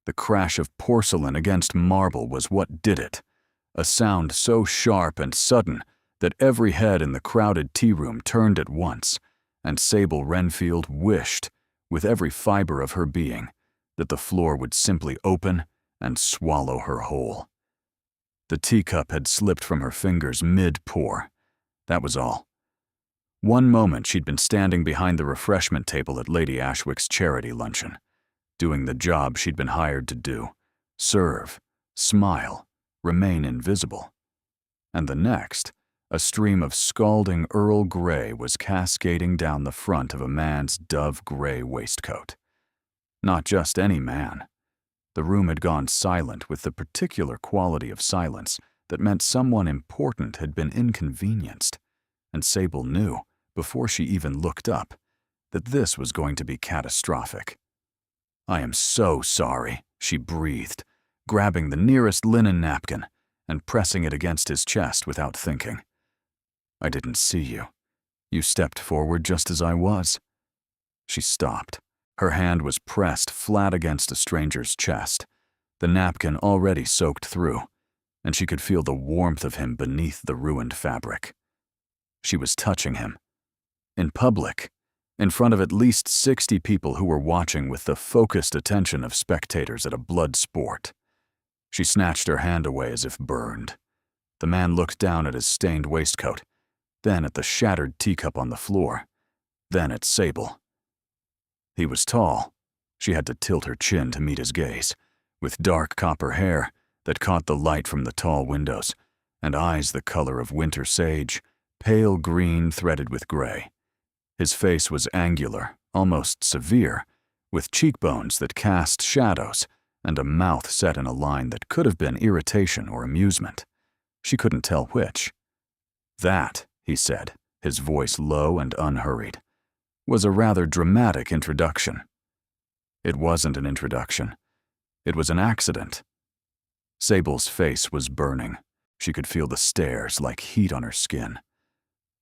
The crash of porcelain against marble was what did it, a sound so sharp and sudden that every head in the crowded tea room turned at once, and Sable Renfield wished, with every fiber of her being, that the floor would simply open and swallow her whole. The teacup had slipped from her fingers mid-pour. That was all. One moment she'd been standing behind the refreshment table at Lady Ashwick's charity luncheon, doing the job she'd been hired to do: serve, smile, remain invisible. And the next, a stream of scalding Earl Grey was cascading down the front of a man's dove-gray waistcoat. Not just any man. The room had gone silent with the particular quality of silence that meant someone important had been inconvenienced, and Sable knew, before she even looked up, that this was going to be catastrophic. "I am so sorry," she breathed, grabbing the nearest linen napkin and pressing it against his chest without thinking. "I didn't see you. You stepped forward just as I was." She stopped. Her hand was pressed flat against a stranger's chest, the napkin already soaked through, and she could feel the warmth of him beneath the ruined fabric. She was touching him. In public, in front of at least 60 people who were watching with the focused attention of spectators at a blood sport. She snatched her hand away as if burned. The man looked down at his stained waistcoat, then at the shattered teacup on the floor, then at Sable. He was tall. She had to tilt her chin to meet his gaze, with dark copper hair that caught the light from the tall windows, and eyes the color of winter sage, pale green threaded with gray. His face was angular, almost severe, with cheekbones that cast shadows and a mouth set in a line that could have been irritation or amusement. She couldn't tell which. "That," he said, his voice low and unhurried, "was a rather dramatic introduction." It wasn't an introduction. It was an accident. Sable's face was burning. She could feel the stares like heat on her skin.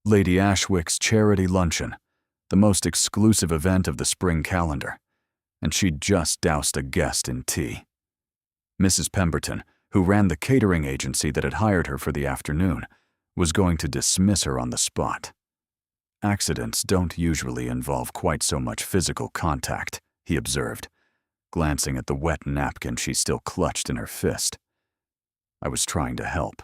Lady Ashwick's charity luncheon, the most exclusive event of the spring calendar, and she'd just doused a guest in tea. Mrs. Pemberton, who ran the catering agency that had hired her for the afternoon, was going to dismiss her on the spot. "Accidents don't usually involve quite so much physical contact," he observed, glancing at the wet napkin she still clutched in her fist. "I was trying to help.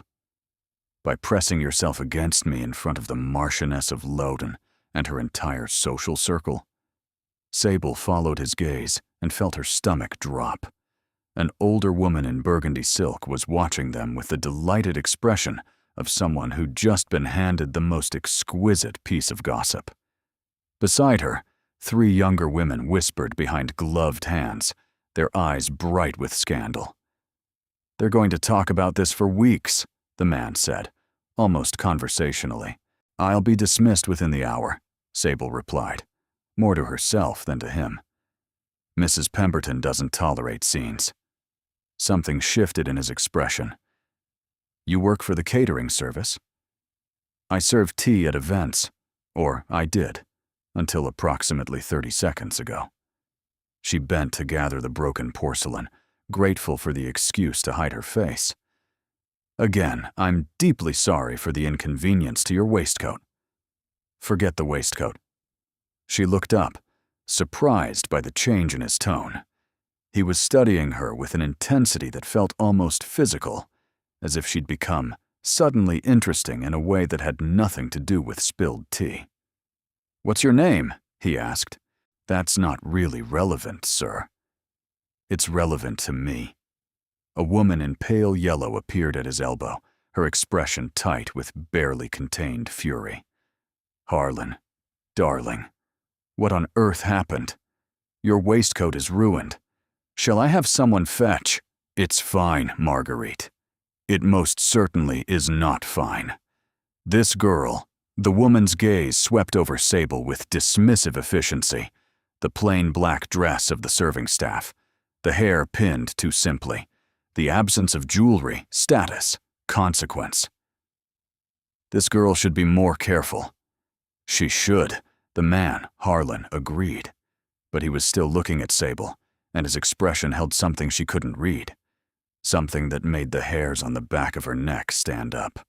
By pressing yourself against me in front of the Marchioness of Loudoun and her entire social circle." Sable followed his gaze and felt her stomach drop. An older woman in burgundy silk was watching them with the delighted expression of someone who'd just been handed the most exquisite piece of gossip. Beside her, 3 younger women whispered behind gloved hands, their eyes bright with scandal. "They're going to talk about this for weeks," the man said, almost conversationally. "I'll be dismissed within the hour," Sable replied, more to herself than to him. "Mrs. Pemberton doesn't tolerate scenes." Something shifted in his expression. "You work for the catering service?" "I serve tea at events, or I did, until approximately 30 seconds ago." She bent to gather the broken porcelain, grateful for the excuse to hide her face. "Again, I'm deeply sorry for the inconvenience to your waistcoat." "Forget the waistcoat." She looked up, surprised by the change in his tone. He was studying her with an intensity that felt almost physical, as if she'd become suddenly interesting in a way that had nothing to do with spilled tea. "What's your name?" he asked. "That's not really relevant, sir." "It's relevant to me." A woman in pale yellow appeared at his elbow, her expression tight with barely contained fury. "Harlan, darling, what on earth happened? Your waistcoat is ruined. Shall I have someone fetch?" "It's fine, Marguerite. It most certainly is not fine. This girl," the woman's gaze swept over Sable with dismissive efficiency, the plain black dress of the serving staff, the hair pinned too simply, the absence of jewelry, status, consequence. "This girl should be more careful." "She should," the man, Harlan, agreed. But he was still looking at Sable, and his expression held something she couldn't read, something that made the hairs on the back of her neck stand up.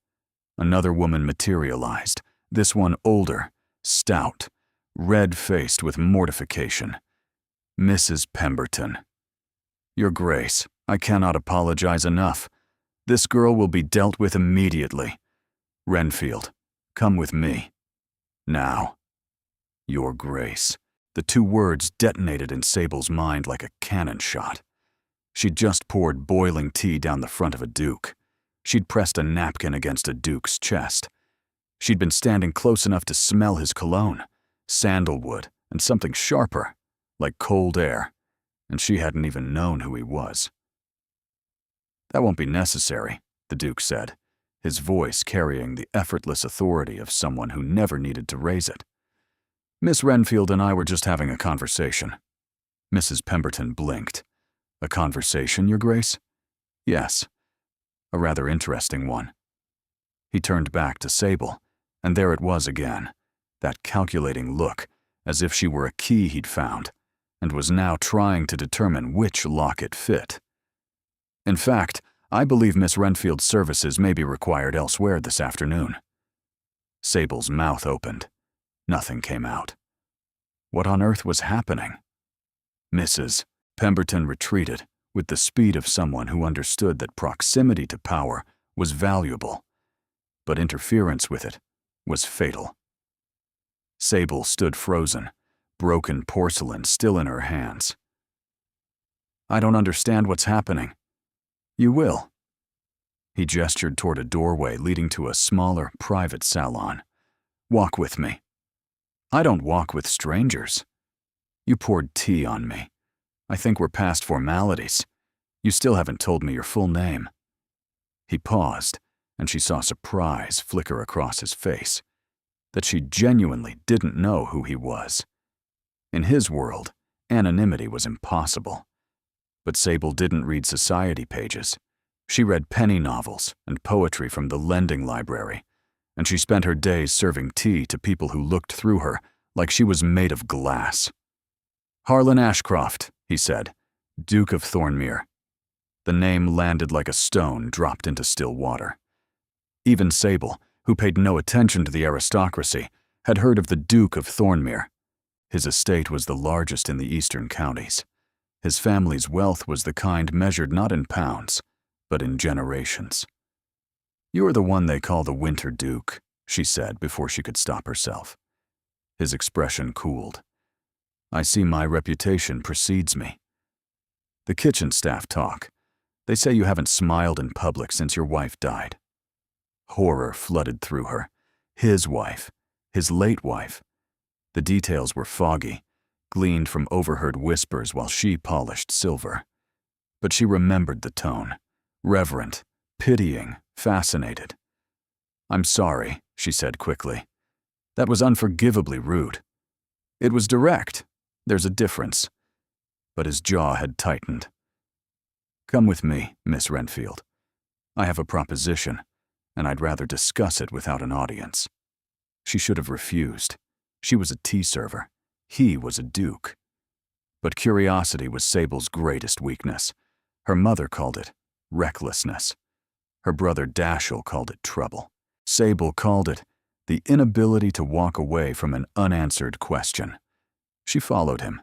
Another woman materialized, this one older, stout, red-faced with mortification. Mrs. Pemberton. Your Grace, I cannot apologize enough. This girl will be dealt with immediately. Renfield, come with me. Now. Your Grace. The two words detonated in Sable's mind like a cannon shot. She'd just poured boiling tea down the front of a duke. She'd pressed a napkin against a duke's chest. She'd been standing close enough to smell his cologne, sandalwood, and something sharper, like cold air, and she hadn't even known who he was. That won't be necessary, the Duke said, his voice carrying the effortless authority of someone who never needed to raise it. Miss Renfield and I were just having a conversation. Mrs. Pemberton blinked. A conversation, Your Grace? Yes. A rather interesting one. He turned back to Sable, and there it was again, that calculating look, as if she were a key he'd found, and was now trying to determine which lock it fit. In fact, I believe Miss Renfield's services may be required elsewhere this afternoon. Sable's mouth opened. Nothing came out. What on earth was happening? Mrs. Pemberton retreated with the speed of someone who understood that proximity to power was valuable, but interference with it was fatal. Sable stood frozen, broken porcelain still in her hands. I don't understand what's happening. You will. He gestured toward a doorway leading to a smaller, private salon. Walk with me. I don't walk with strangers. You poured tea on me. I think we're past formalities. You still haven't told me your full name. He paused, and she saw surprise flicker across his face, that she genuinely didn't know who he was. In his world, anonymity was impossible. But Sable didn't read society pages. She read penny novels and poetry from the lending library, and she spent her days serving tea to people who looked through her like she was made of glass. Harlan Ashcroft, he said, Duke of Thornmere. The name landed like a stone dropped into still water. Even Sable, who paid no attention to the aristocracy, had heard of the Duke of Thornmere. His estate was the largest in the eastern counties. His family's wealth was the kind measured not in pounds, but in generations. You're the one they call the Winter Duke, she said before she could stop herself. His expression cooled. I see my reputation precedes me. The kitchen staff talk. They say you haven't smiled in public since your wife died. Horror flooded through her. His wife. His late wife. The details were foggy, gleaned from overheard whispers while she polished silver. But she remembered the tone. Reverent, pitying, fascinated. I'm sorry, she said quickly. That was unforgivably rude. It was direct. There's a difference. But his jaw had tightened. Come with me, Miss Renfield. I have a proposition, and I'd rather discuss it without an audience. She should have refused. She was a tea server. He was a duke. But curiosity was Sable's greatest weakness. Her mother called it recklessness. Her brother Dashiell called it trouble. Sable called it the inability to walk away from an unanswered question. She followed him.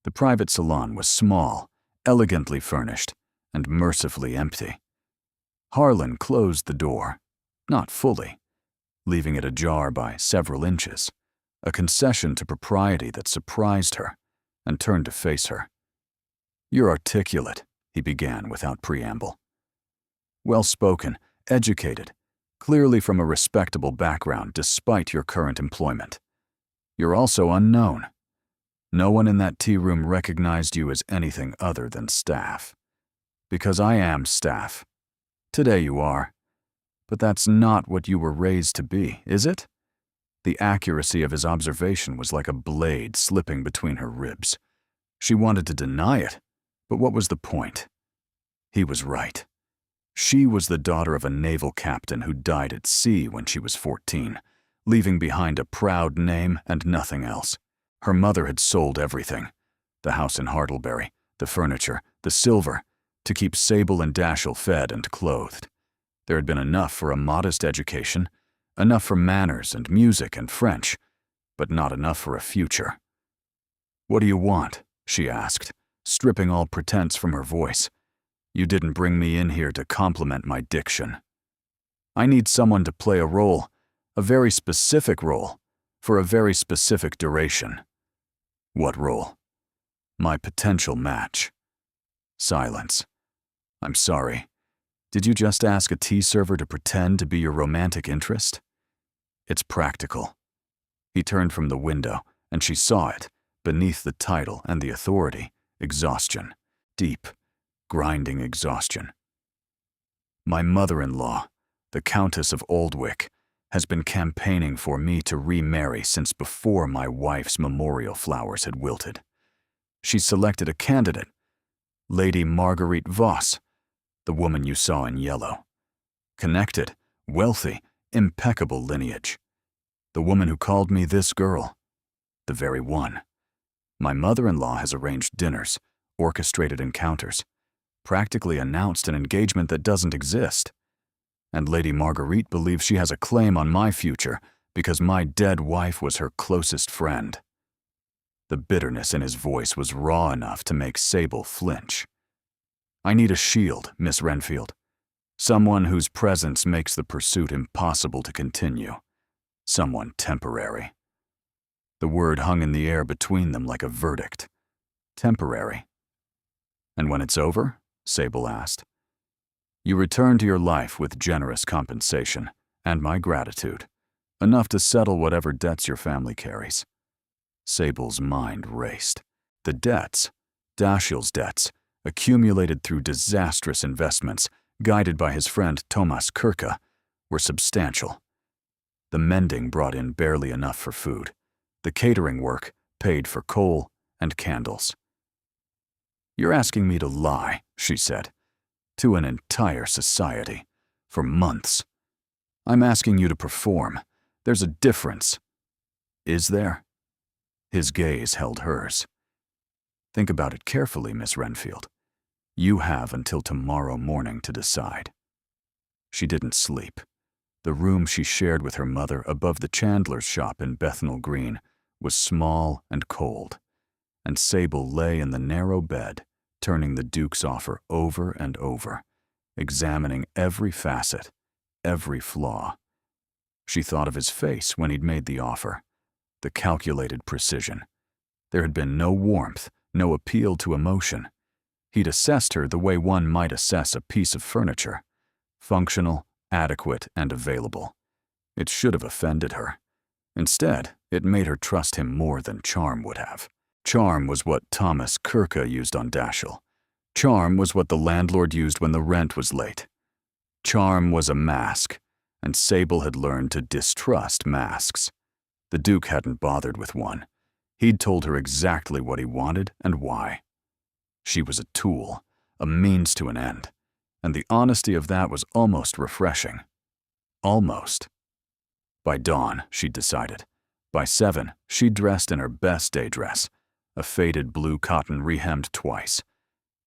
The private salon was small, elegantly furnished, and mercifully empty. Harlan closed the door, not fully, leaving it ajar by several inches, a concession to propriety that surprised her, and turned to face her. You're articulate, he began without preamble. Well-spoken, educated, clearly from a respectable background despite your current employment. You're also unknown. No one in that tea room recognized you as anything other than staff. Because I am staff. Today you are. But that's not what you were raised to be, is it? The accuracy of his observation was like a blade slipping between her ribs. She wanted to deny it, but what was the point? He was right. She was the daughter of a naval captain who died at sea when she was 14, leaving behind a proud name and nothing else. Her mother had sold everything: the house in Hartlebury, the furniture, the silver, to keep Sable and Dashiell fed and clothed. There had been enough for a modest education, enough for manners and music and French, but not enough for a future. "What do you want?" she asked, stripping all pretense from her voice. "You didn't bring me in here to compliment my diction. I need someone to play a role, a very specific role, for a very specific duration." "What role?" "My potential match." Silence. "I'm sorry. Did you just ask a tea server to pretend to be your romantic interest?" "It's practical." He turned from the window, and she saw it, beneath the title and the authority, exhaustion, deep, grinding exhaustion. "My mother-in-law, the Countess of Oldwick, has been campaigning for me to remarry since before my wife's memorial flowers had wilted. She's selected a candidate, Lady Marguerite Voss, the woman you saw in yellow. Connected, wealthy, impeccable lineage. The woman who called me this girl. The very one. My mother-in-law has arranged dinners, orchestrated encounters, practically announced an engagement that doesn't exist. And Lady Marguerite believes she has a claim on my future because my dead wife was her closest friend." The bitterness in his voice was raw enough to make Sable flinch. "I need a shield, Miss Renfield. Someone whose presence makes the pursuit impossible to continue. Someone temporary." The word hung in the air between them like a verdict. Temporary. "And when it's over?" Sable asked. "You return to your life with generous compensation, and my gratitude, enough to settle whatever debts your family carries." Sable's mind raced. The debts, Dashiell's debts, accumulated through disastrous investments, guided by his friend Thomas Kirke, were substantial. The mending brought in barely enough for food. The catering work paid for coal and candles. "You're asking me to lie," she said, "to an entire society, for months. I'm asking you to perform. There's a difference." "Is there?" His gaze held hers. "Think about it carefully, Miss Renfield. You have until tomorrow morning to decide." She didn't sleep. The room she shared with her mother above the chandler's shop in Bethnal Green was small and cold, and Sable lay in the narrow bed, turning the Duke's offer over and over, examining every facet, every flaw. She thought of his face when he'd made the offer, the calculated precision. There had been no warmth, no appeal to emotion. He'd assessed her the way one might assess a piece of furniture, functional, adequate, and available. It should have offended her. Instead, it made her trust him more than charm would have. Charm was what Thomas Kirke used on Dashiell. Charm was what the landlord used when the rent was late. Charm was a mask, and Sable had learned to distrust masks. The Duke hadn't bothered with one. He'd told her exactly what he wanted and why. She was a tool, a means to an end, and the honesty of that was almost refreshing. Almost. By dawn, she'd decided. By 7, she'd dressed in her best day dress, a faded blue cotton rehemmed twice,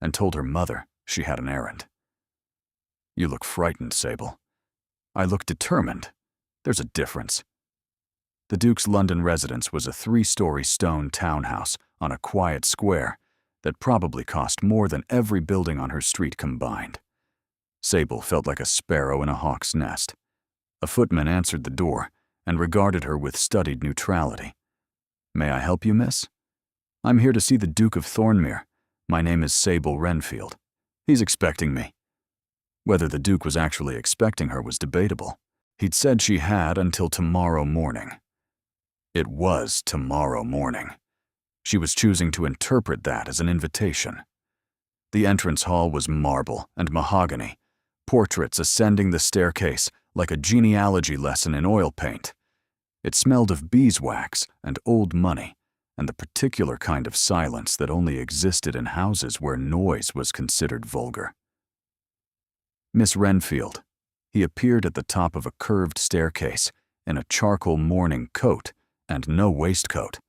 and told her mother she had an errand. "You look frightened, Sable." "I look determined. There's a difference." The Duke's London residence was a 3-story stone townhouse on a quiet square that probably cost more than every building on her street combined. Sable felt like a sparrow in a hawk's nest. A footman answered the door and regarded her with studied neutrality. "May I help you, miss?" "I'm here to see the Duke of Thornmere. My name is Sable Renfield. He's expecting me." Whether the Duke was actually expecting her was debatable. He'd said she had until tomorrow morning. It was tomorrow morning. She was choosing to interpret that as an invitation. The entrance hall was marble and mahogany, portraits ascending the staircase like a genealogy lesson in oil paint. It smelled of beeswax and old money, and the particular kind of silence that only existed in houses where noise was considered vulgar. "Miss Renfield." He appeared at the top of a curved staircase in a charcoal morning coat and no waistcoat.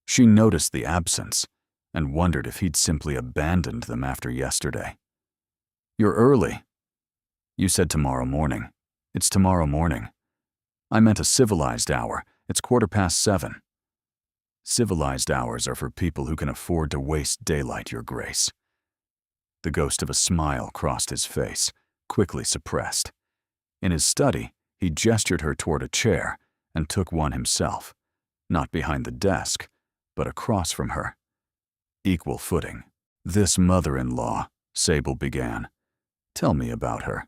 She noticed the absence, and wondered if he'd simply abandoned them after yesterday. "You're early." "You said tomorrow morning." "It's tomorrow morning." "I meant a civilized hour. It's 7:15. "Civilized hours are for people who can afford to waste daylight, Your Grace." The ghost of a smile crossed his face, quickly suppressed. In his study, he gestured her toward a chair and took one himself, not behind the desk, but across from her. Equal footing. "This mother-in-law," Sable began. "Tell me about her."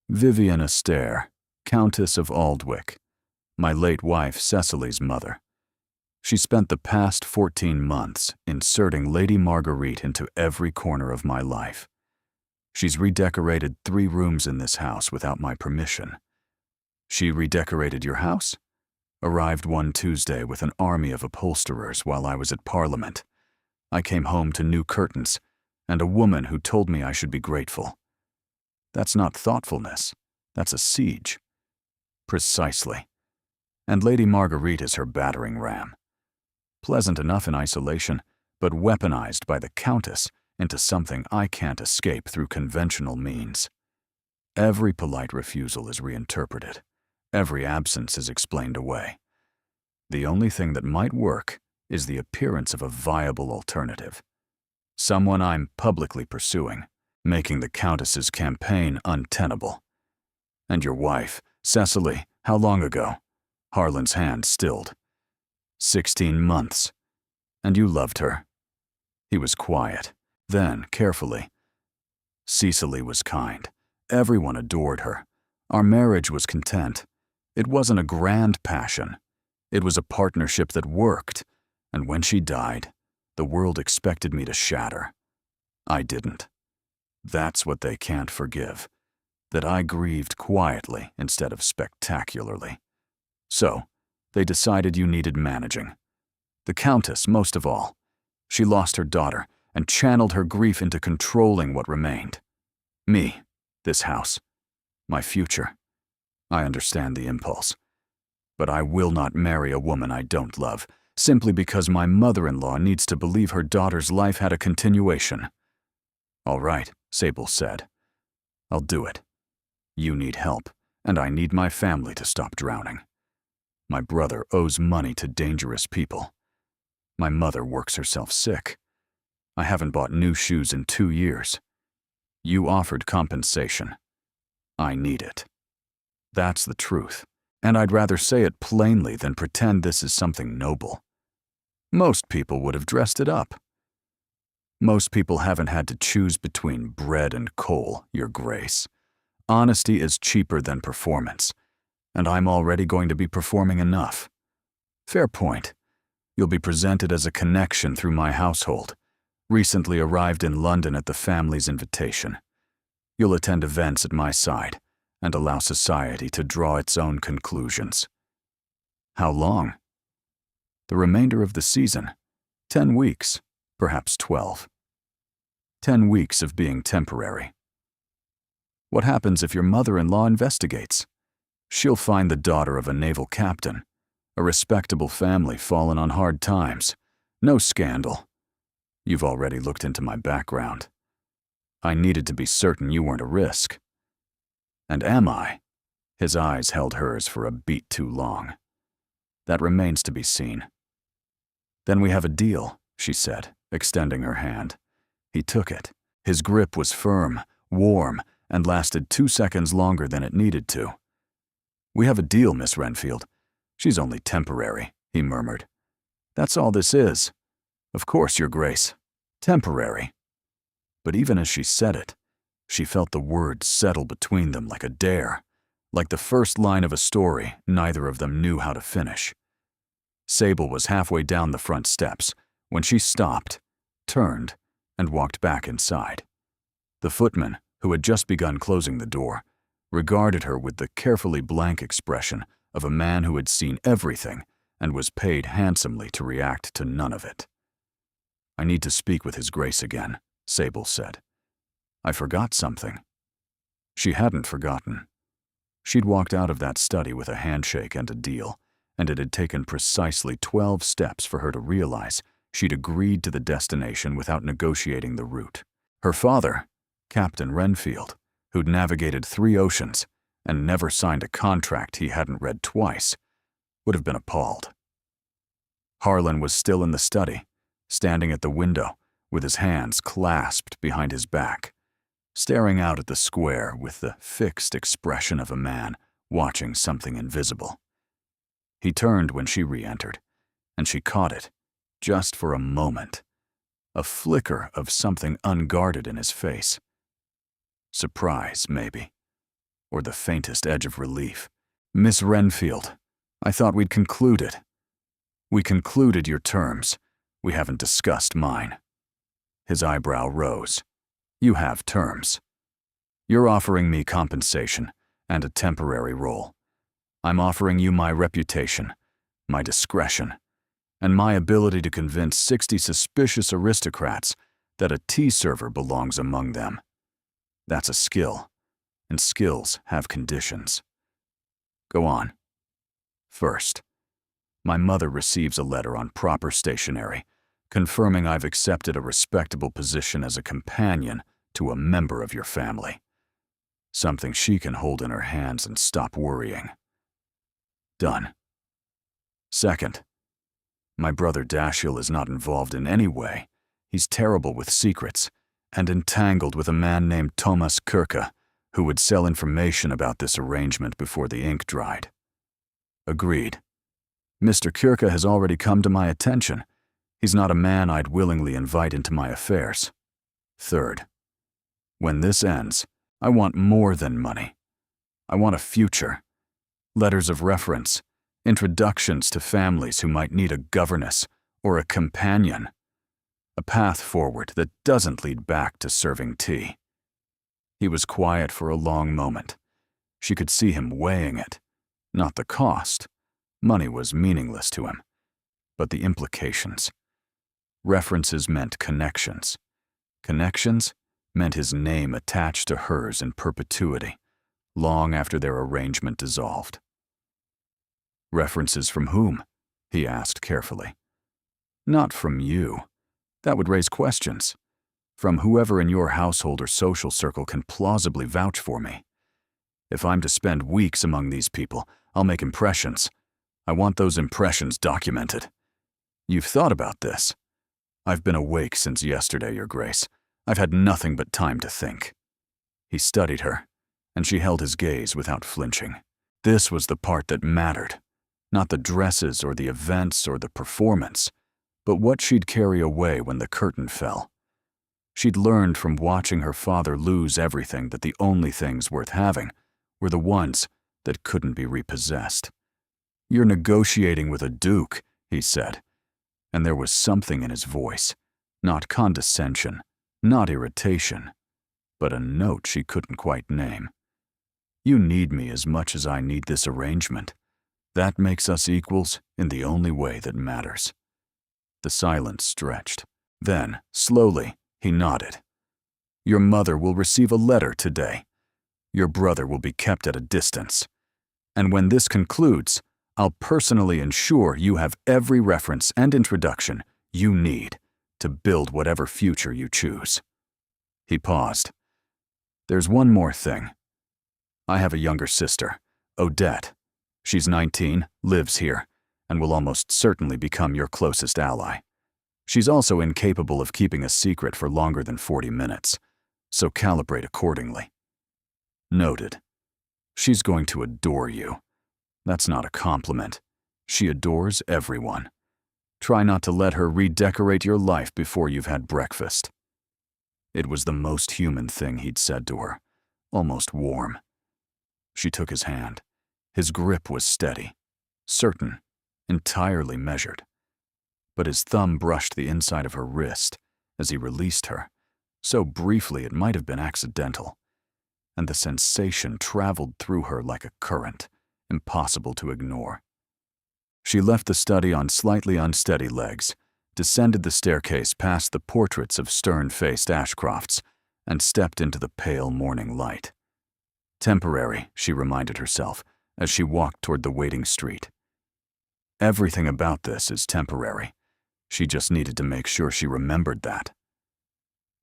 "Vivian Astaire, Countess of Aldwych, my late wife Cecily's mother. She spent the past 14 months inserting Lady Marguerite into every corner of my life. She's redecorated 3 rooms in this house without my permission." "She redecorated your house?" "Arrived one Tuesday with an army of upholsterers while I was at Parliament. I came home to new curtains and a woman who told me I should be grateful." "That's not thoughtfulness. That's a siege." "Precisely. And Lady Marguerite is her battering ram. Pleasant enough in isolation, but weaponized by the Countess into something I can't escape through conventional means. Every polite refusal is reinterpreted. Every absence is explained away. The only thing that might work is the appearance of a viable alternative. Someone I'm publicly pursuing, making the Countess's campaign untenable." "And your wife, Cecily, how long ago?" Harlan's hand stilled. 16 months. "And you loved her?" He was quiet. Then, carefully, "Cecily was kind. Everyone adored her. Our marriage was content. It wasn't a grand passion. It was a partnership that worked. And when she died, the world expected me to shatter. I didn't. That's what they can't forgive. That I grieved quietly instead of spectacularly. So, they decided you needed managing. The Countess, most of all. She lost her daughter and channeled her grief into controlling what remained. Me, this house, my future. I understand the impulse. But I will not marry a woman I don't love, simply because my mother-in-law needs to believe her daughter's life had a continuation." "All right," Sable said. "I'll do it. You need help, and I need my family to stop drowning. My brother owes money to dangerous people. My mother works herself sick. I haven't bought new shoes in 2 years. You offered compensation. I need it. That's the truth, and I'd rather say it plainly than pretend this is something noble. Most people would have dressed it up. Most people haven't had to choose between bread and coal, Your Grace. Honesty is cheaper than performance, and I'm already going to be performing enough. Fair point. You'll be presented as a connection through my household, recently arrived in London at the family's invitation. You'll attend events at my side and allow society to draw its own conclusions." "How long?" "The remainder of the season. 10 weeks, perhaps 12. 10 weeks of being temporary." "What happens if your mother-in-law investigates?" "She'll find the daughter of a naval captain. A respectable family fallen on hard times. No scandal. You've already looked into my background. I needed to be certain you weren't a risk." "And am I?" His eyes held hers for a beat too long. "That remains to be seen." "Then we have a deal," she said, extending her hand. He took it. His grip was firm, warm, and lasted 2 seconds longer than it needed to. "We have a deal, Miss Renfield. She's only temporary," he murmured. "That's all this is. Of course, Your Grace. Temporary." But even as she said it, she felt the words settle between them like a dare, like the first line of a story neither of them knew how to finish. Sable was halfway down the front steps when she stopped, turned, and walked back inside. The footman, who had just begun closing the door, regarded her with the carefully blank expression of a man who had seen everything and was paid handsomely to react to none of it. "I need to speak with His Grace again," Sable said. "I forgot something." She hadn't forgotten. She'd walked out of that study with a handshake and a deal, and it had taken precisely 12 steps for her to realize She'd agreed to the destination without negotiating the route. Her father, Captain Renfield, who'd navigated 3 oceans and never signed a contract he hadn't read twice, would have been appalled. Harlan was still in the study, standing at the window with his hands clasped behind his back, staring out at the square with the fixed expression of a man watching something invisible. He turned when she re-entered, and she caught it, just for a moment, a flicker of something unguarded in his face. Surprise, maybe, or the faintest edge of relief. "Miss Renfield, I thought we'd concluded." "We concluded your terms. We haven't discussed mine." His eyebrow rose. "You have terms. You're offering me compensation and a temporary role. I'm offering you my reputation, my discretion, and my ability to convince 60 suspicious aristocrats that a tea server belongs among them. That's a skill, and skills have conditions. Go on. First, my mother receives a letter on proper stationery, confirming I've accepted a respectable position as a companion to a member of your family. Something she can hold in her hands and stop worrying. Done. Second, my brother Dashiell is not involved in any way. He's terrible with secrets and entangled with a man named Thomas Kirke, who would sell information about this arrangement before the ink dried. Agreed. Mr. Kirke has already come to my attention. He's not a man I'd willingly invite into my affairs. Third, when this ends, I want more than money. I want a future. Letters of reference, introductions to families who might need a governess or a companion. A path forward that doesn't lead back to serving tea." He was quiet for a long moment. She could see him weighing it. Not the cost. Money was meaningless to him. But the implications. References meant connections. Connections meant his name attached to hers in perpetuity, long after their arrangement dissolved. "References from whom?" he asked carefully. "Not from you. That would raise questions. From whoever in your household or social circle can plausibly vouch for me. If I'm to spend weeks among these people, I'll make impressions. I want those impressions documented. You've thought about this?" "I've been awake since yesterday, Your Grace. I've had nothing but time to think." He studied her, and she held his gaze without flinching. This was the part that mattered. Not the dresses or the events or the performance, but what she'd carry away when the curtain fell. She'd learned from watching her father lose everything that the only things worth having were the ones that couldn't be repossessed. "You're negotiating with a duke," he said, and there was something in his voice, not condescension, not irritation, but a note she couldn't quite name. "You need me as much as I need this arrangement. That makes us equals in the only way that matters." The silence stretched. Then, slowly, he nodded. "Your mother will receive a letter today. Your brother will be kept at a distance. And when this concludes, I'll personally ensure you have every reference and introduction you need to build whatever future you choose." He paused. "There's one more thing. I have a younger sister, Odette. She's 19, lives here, and will almost certainly become your closest ally. She's also incapable of keeping a secret for longer than 40 minutes, so calibrate accordingly." Noted. "She's going to adore you. That's not a compliment. She adores everyone. Try not to let her redecorate your life before you've had breakfast." It was the most human thing he'd said to her, almost warm. She took his hand. His grip was steady, certain, entirely measured. But his thumb brushed the inside of her wrist as he released her, so briefly it might have been accidental, and the sensation traveled through her like a current, impossible to ignore. She left the study on slightly unsteady legs, descended the staircase past the portraits of stern-faced Ashcrofts, and stepped into the pale morning light. Temporary, she reminded herself, as she walked toward the waiting street. Everything about this is temporary. She just needed to make sure she remembered that.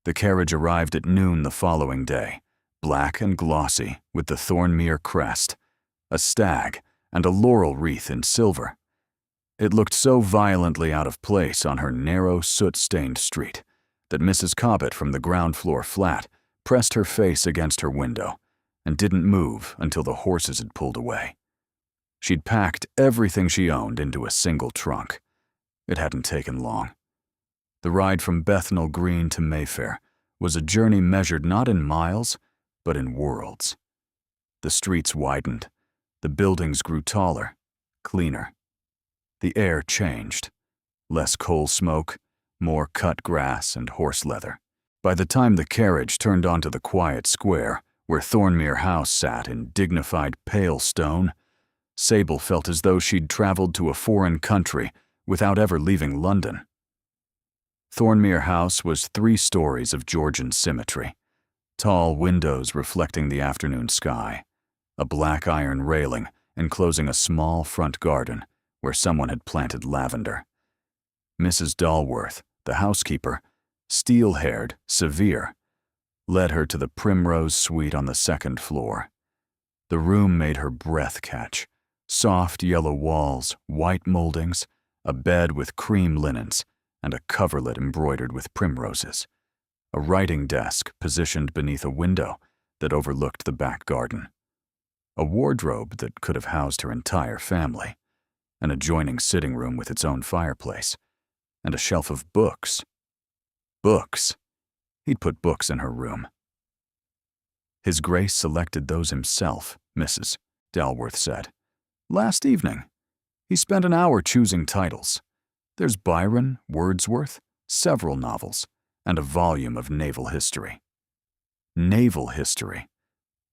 The carriage arrived at noon the following day, black and glossy, with the Thornmere crest, a stag, and a laurel wreath in silver. It looked so violently out of place on her narrow, soot-stained street that Mrs. Cobbett from the ground-floor flat pressed her face against her window and didn't move until the horses had pulled away. She'd packed everything she owned into a single trunk. It hadn't taken long. The ride from Bethnal Green to Mayfair was a journey measured not in miles, but in worlds. The streets widened. The buildings grew taller, cleaner. The air changed. Less coal smoke, more cut grass and horse leather. By the time the carriage turned onto the quiet square where Thornmere House sat in dignified pale stone, Sable felt as though she'd traveled to a foreign country without ever leaving London. Thornmere House was 3 stories of Georgian symmetry, tall windows reflecting the afternoon sky, a black iron railing enclosing a small front garden where someone had planted lavender. Mrs. Dalworth, the housekeeper, steel-haired, severe, led her to the Primrose Suite on the 2nd floor. The room made her breath catch. Soft yellow walls, white moldings, a bed with cream linens, and a coverlet embroidered with primroses. A writing desk positioned beneath a window that overlooked the back garden. A wardrobe that could have housed her entire family. An adjoining sitting room with its own fireplace. And a shelf of books. Books. He'd put books in her room. His Grace selected those himself, Mrs. Dalworth said. Last evening. He spent an hour choosing titles. There's Byron, Wordsworth, several novels, and a volume of naval history. Naval history.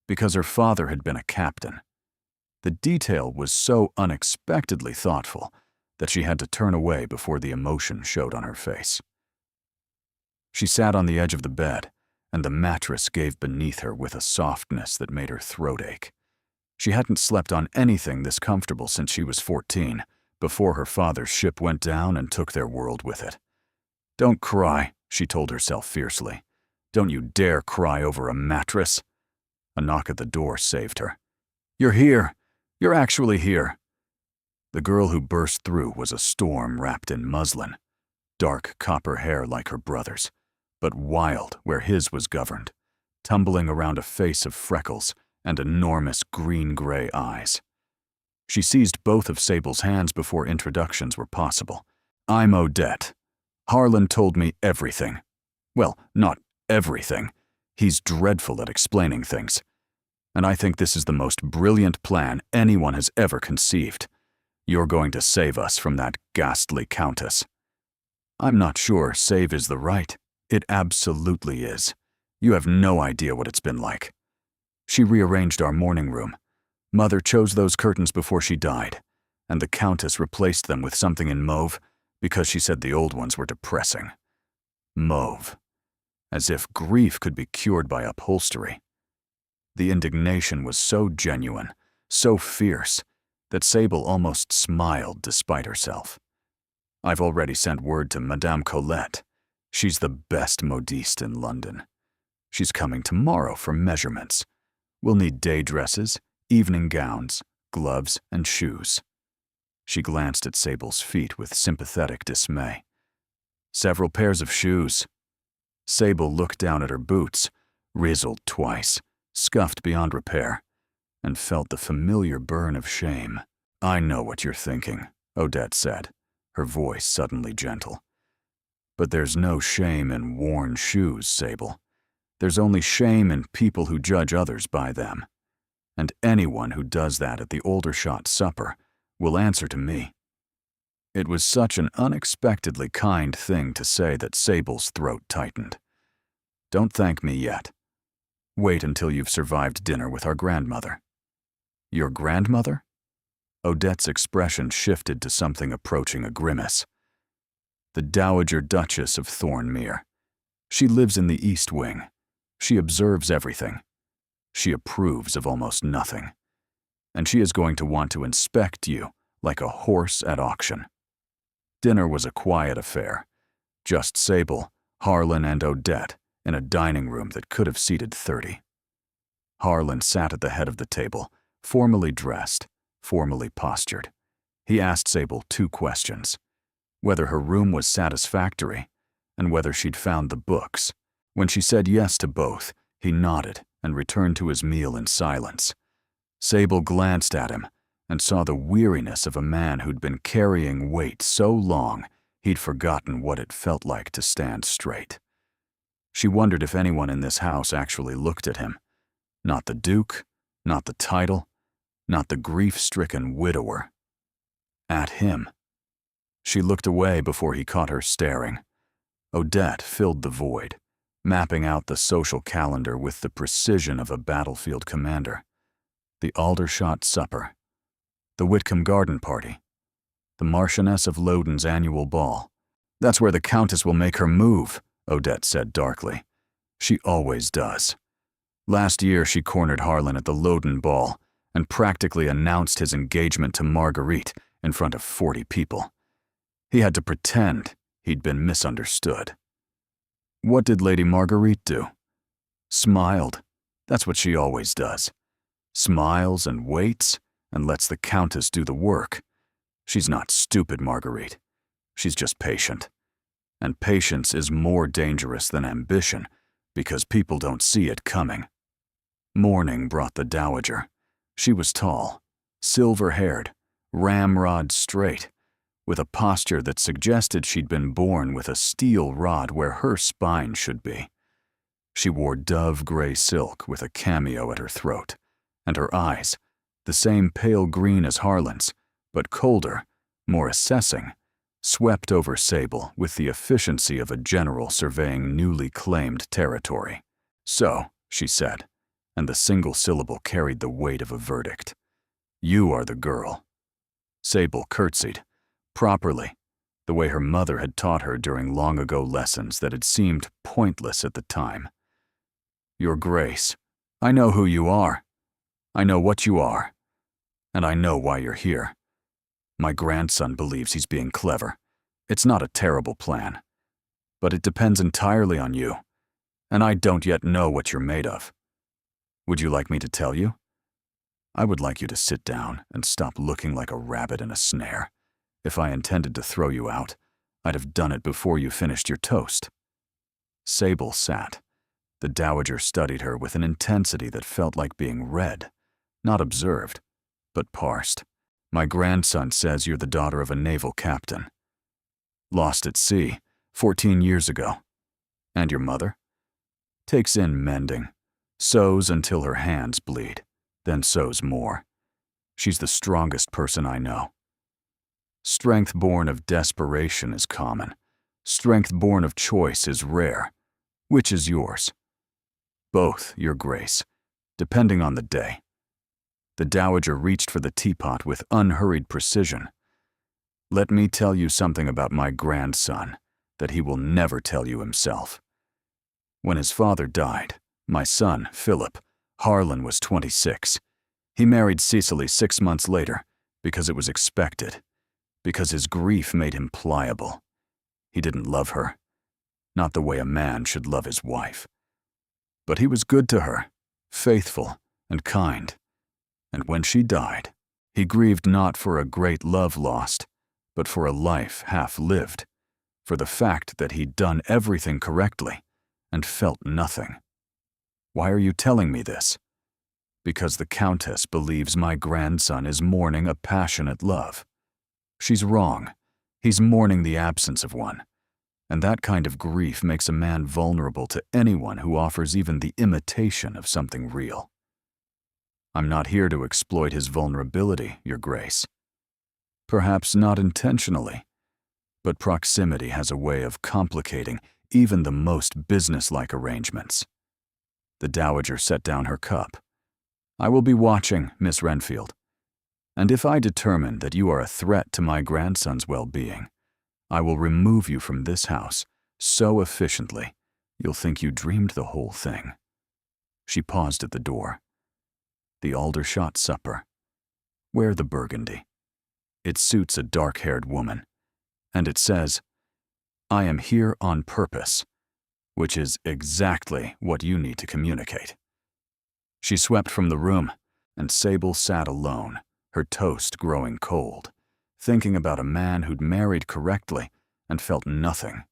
Because her father had been a captain. The detail was so unexpectedly thoughtful that she had to turn away before the emotion showed on her face. She sat on the edge of the bed, and the mattress gave beneath her with a softness that made her throat ache. She hadn't slept on anything this comfortable since she was 14, before her father's ship went down and took their world with it. Don't cry, she told herself fiercely. Don't you dare cry over a mattress. A knock at the door saved her. You're here. You're actually here. The girl who burst through was a storm wrapped in muslin, dark copper hair like her brother's, but wild where his was governed, tumbling around a face of freckles and enormous green-gray eyes. She seized both of Sable's hands before introductions were possible. I'm Odette. Harlan told me everything. Well, not everything. He's dreadful at explaining things. And I think this is the most brilliant plan anyone has ever conceived. You're going to save us from that ghastly countess. I'm not sure save is the right. It absolutely is. You have no idea what it's been like. She rearranged our morning room. Mother chose those curtains before she died, and the Countess replaced them with something in mauve because she said the old ones were depressing. Mauve. As if grief could be cured by upholstery. The indignation was so genuine, so fierce, that Sable almost smiled despite herself. I've already sent word to Madame Colette. She's the best modiste in London. She's coming tomorrow for measurements. We'll need day dresses, evening gowns, gloves, and shoes. She glanced at Sable's feet with sympathetic dismay. Several pairs of shoes. Sable looked down at her boots, rizzled twice, scuffed beyond repair, and felt the familiar burn of shame. I know what you're thinking, Odette said, her voice suddenly gentle. But there's no shame in worn shoes, Sable. There's only shame in people who judge others by them. And anyone who does that at the Aldershot supper will answer to me. It was such an unexpectedly kind thing to say that Sable's throat tightened. Don't thank me yet. Wait until you've survived dinner with our grandmother. Your grandmother? Odette's expression shifted to something approaching a grimace. The Dowager Duchess of Thornmere. She lives in the East Wing. She observes everything. She approves of almost nothing. And she is going to want to inspect you like a horse at auction. Dinner was a quiet affair. Just Sable, Harlan, and Odette in a dining room that could have seated 30. Harlan sat at the head of the table, formally dressed, formally postured. He asked Sable 2 questions: whether her room was satisfactory, and whether she'd found the books. When she said yes to both, he nodded and returned to his meal in silence. Sable glanced at him and saw the weariness of a man who'd been carrying weight so long he'd forgotten what it felt like to stand straight. She wondered if anyone in this house actually looked at him. Not the Duke, not the title, not the grief-stricken widower. At him. She looked away before he caught her staring. Odette filled the void, mapping out the social calendar with the precision of a battlefield commander. The Aldershot supper, the Whitcomb garden party, the Marchioness of Loudon's annual ball. That's where the Countess will make her move, Odette said darkly. She always does. Last year she cornered Harlan at the Loudon ball and practically announced his engagement to Marguerite in front of 40 people. He had to pretend he'd been misunderstood. What did Lady Marguerite do? Smiled. That's what she always does. Smiles and waits and lets the Countess do the work. She's not stupid, Marguerite. She's just patient. And patience is more dangerous than ambition because people don't see it coming. Morning brought the Dowager. She was tall, silver-haired, ramrod straight, with a posture that suggested she'd been born with a steel rod where her spine should be. She wore dove-gray silk with a cameo at her throat, and her eyes, the same pale green as Harlan's, but colder, more assessing, swept over Sable with the efficiency of a general surveying newly claimed territory. So, she said, and the single syllable carried the weight of a verdict. You are the girl. Sable curtsied, properly, the way her mother had taught her during long-ago lessons that had seemed pointless at the time. Your Grace, I know who you are. I know what you are. And I know why you're here. My grandson believes he's being clever. It's not a terrible plan. But it depends entirely on you, and I don't yet know what you're made of. Would you like me to tell you? I would like you to sit down and stop looking like a rabbit in a snare. If I intended to throw you out, I'd have done it before you finished your toast. Sable sat. The Dowager studied her with an intensity that felt like being read, not observed, but parsed. My grandson says you're the daughter of a naval captain. Lost at sea, 14 years ago. And your mother? Takes in mending, sews until her hands bleed, then sews more. She's the strongest person I know. Strength born of desperation is common. Strength born of choice is rare. Which is yours? Both, Your Grace, depending on the day. The Dowager reached for the teapot with unhurried precision. Let me tell you something about my grandson that he will never tell you himself. When his father died, my son, Philip, Harlan was 26. He married Cecily 6 months later because it was expected, because his grief made him pliable. He didn't love her, not the way a man should love his wife. But he was good to her, faithful and kind. And when she died, he grieved not for a great love lost, but for a life half-lived, for the fact that he'd done everything correctly and felt nothing. Why are you telling me this? Because the Countess believes my grandson is mourning a passionate love. She's wrong. He's mourning the absence of one. And that kind of grief makes a man vulnerable to anyone who offers even the imitation of something real. I'm not here to exploit his vulnerability, Your Grace. Perhaps not intentionally, but proximity has a way of complicating even the most businesslike arrangements. The Dowager set down her cup. I will be watching, Miss Renfield. And if I determine that you are a threat to my grandson's well-being, I will remove you from this house so efficiently you'll think you dreamed the whole thing. She paused at the door. The Aldershot supper. Wear the burgundy. It suits a dark-haired woman. and it says, "I am here on purpose," which is exactly what you need to communicate. She swept from the room, and Sable sat alone, her toast growing cold, thinking about a man who'd married correctly and felt nothing.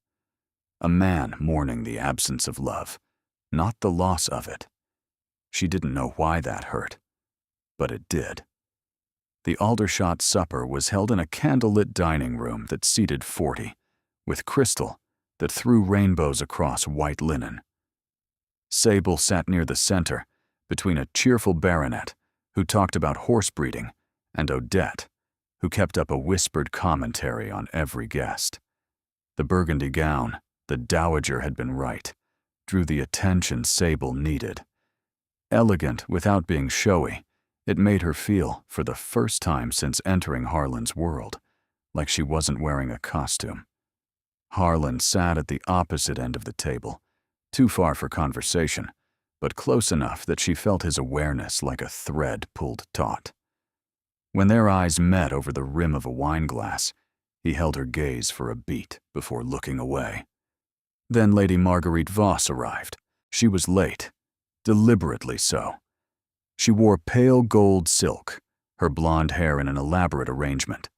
A man mourning the absence of love, not the loss of it. She didn't know why that hurt, but it did. The Aldershot supper was held in a candlelit dining room that seated 40, with crystal that threw rainbows across white linen. Sable sat near the center, between a cheerful baronet who talked about horse breeding and Odette, who kept up a whispered commentary on every guest. The burgundy gown, the dowager had been right, drew the attention Sable needed. Elegant without being showy, it made her feel, for the first time since entering Harlan's world, like she wasn't wearing a costume. Harlan sat at the opposite end of the table, too far for conversation, but close enough that she felt his awareness like a thread pulled taut. When their eyes met over the rim of a wineglass, he held her gaze for a beat before looking away. Then Lady Marguerite Voss arrived. She was late, deliberately so. She wore pale gold silk, her blonde hair in an elaborate arrangement.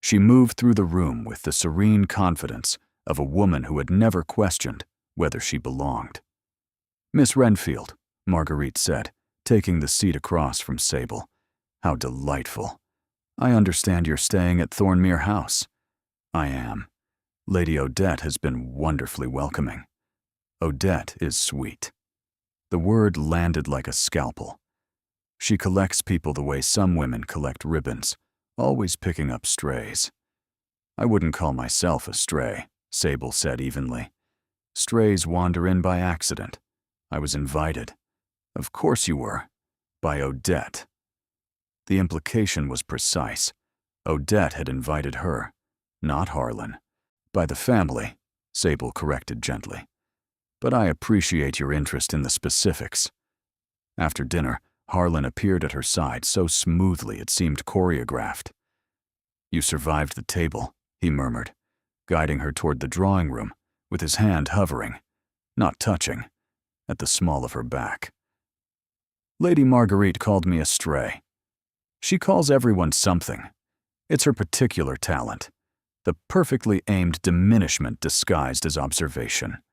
She moved through the room with the serene confidence of a woman who had never questioned whether she belonged. "Miss Renfield," Marguerite said, taking the seat across from Sable. "How delightful. I understand you're staying at Thornmere House." "I am. Lady Odette has been wonderfully welcoming." "Odette is sweet." The word landed like a scalpel. "She collects people the way some women collect ribbons, always picking up strays." "I wouldn't call myself a stray," Sable said evenly. "Strays wander in by accident. I was invited." "Of course you were. By Odette." The implication was precise. Odette had invited her, not Harlan. "By the family," Sable corrected gently. "But I appreciate your interest in the specifics." After dinner, Harlan appeared at her side so smoothly it seemed choreographed. "You survived the table," he murmured, guiding her toward the drawing room, with his hand hovering, not touching, at the small of her back. "Lady Marguerite called me a stray. She calls everyone something. It's her particular talent, the perfectly aimed diminishment disguised as observation.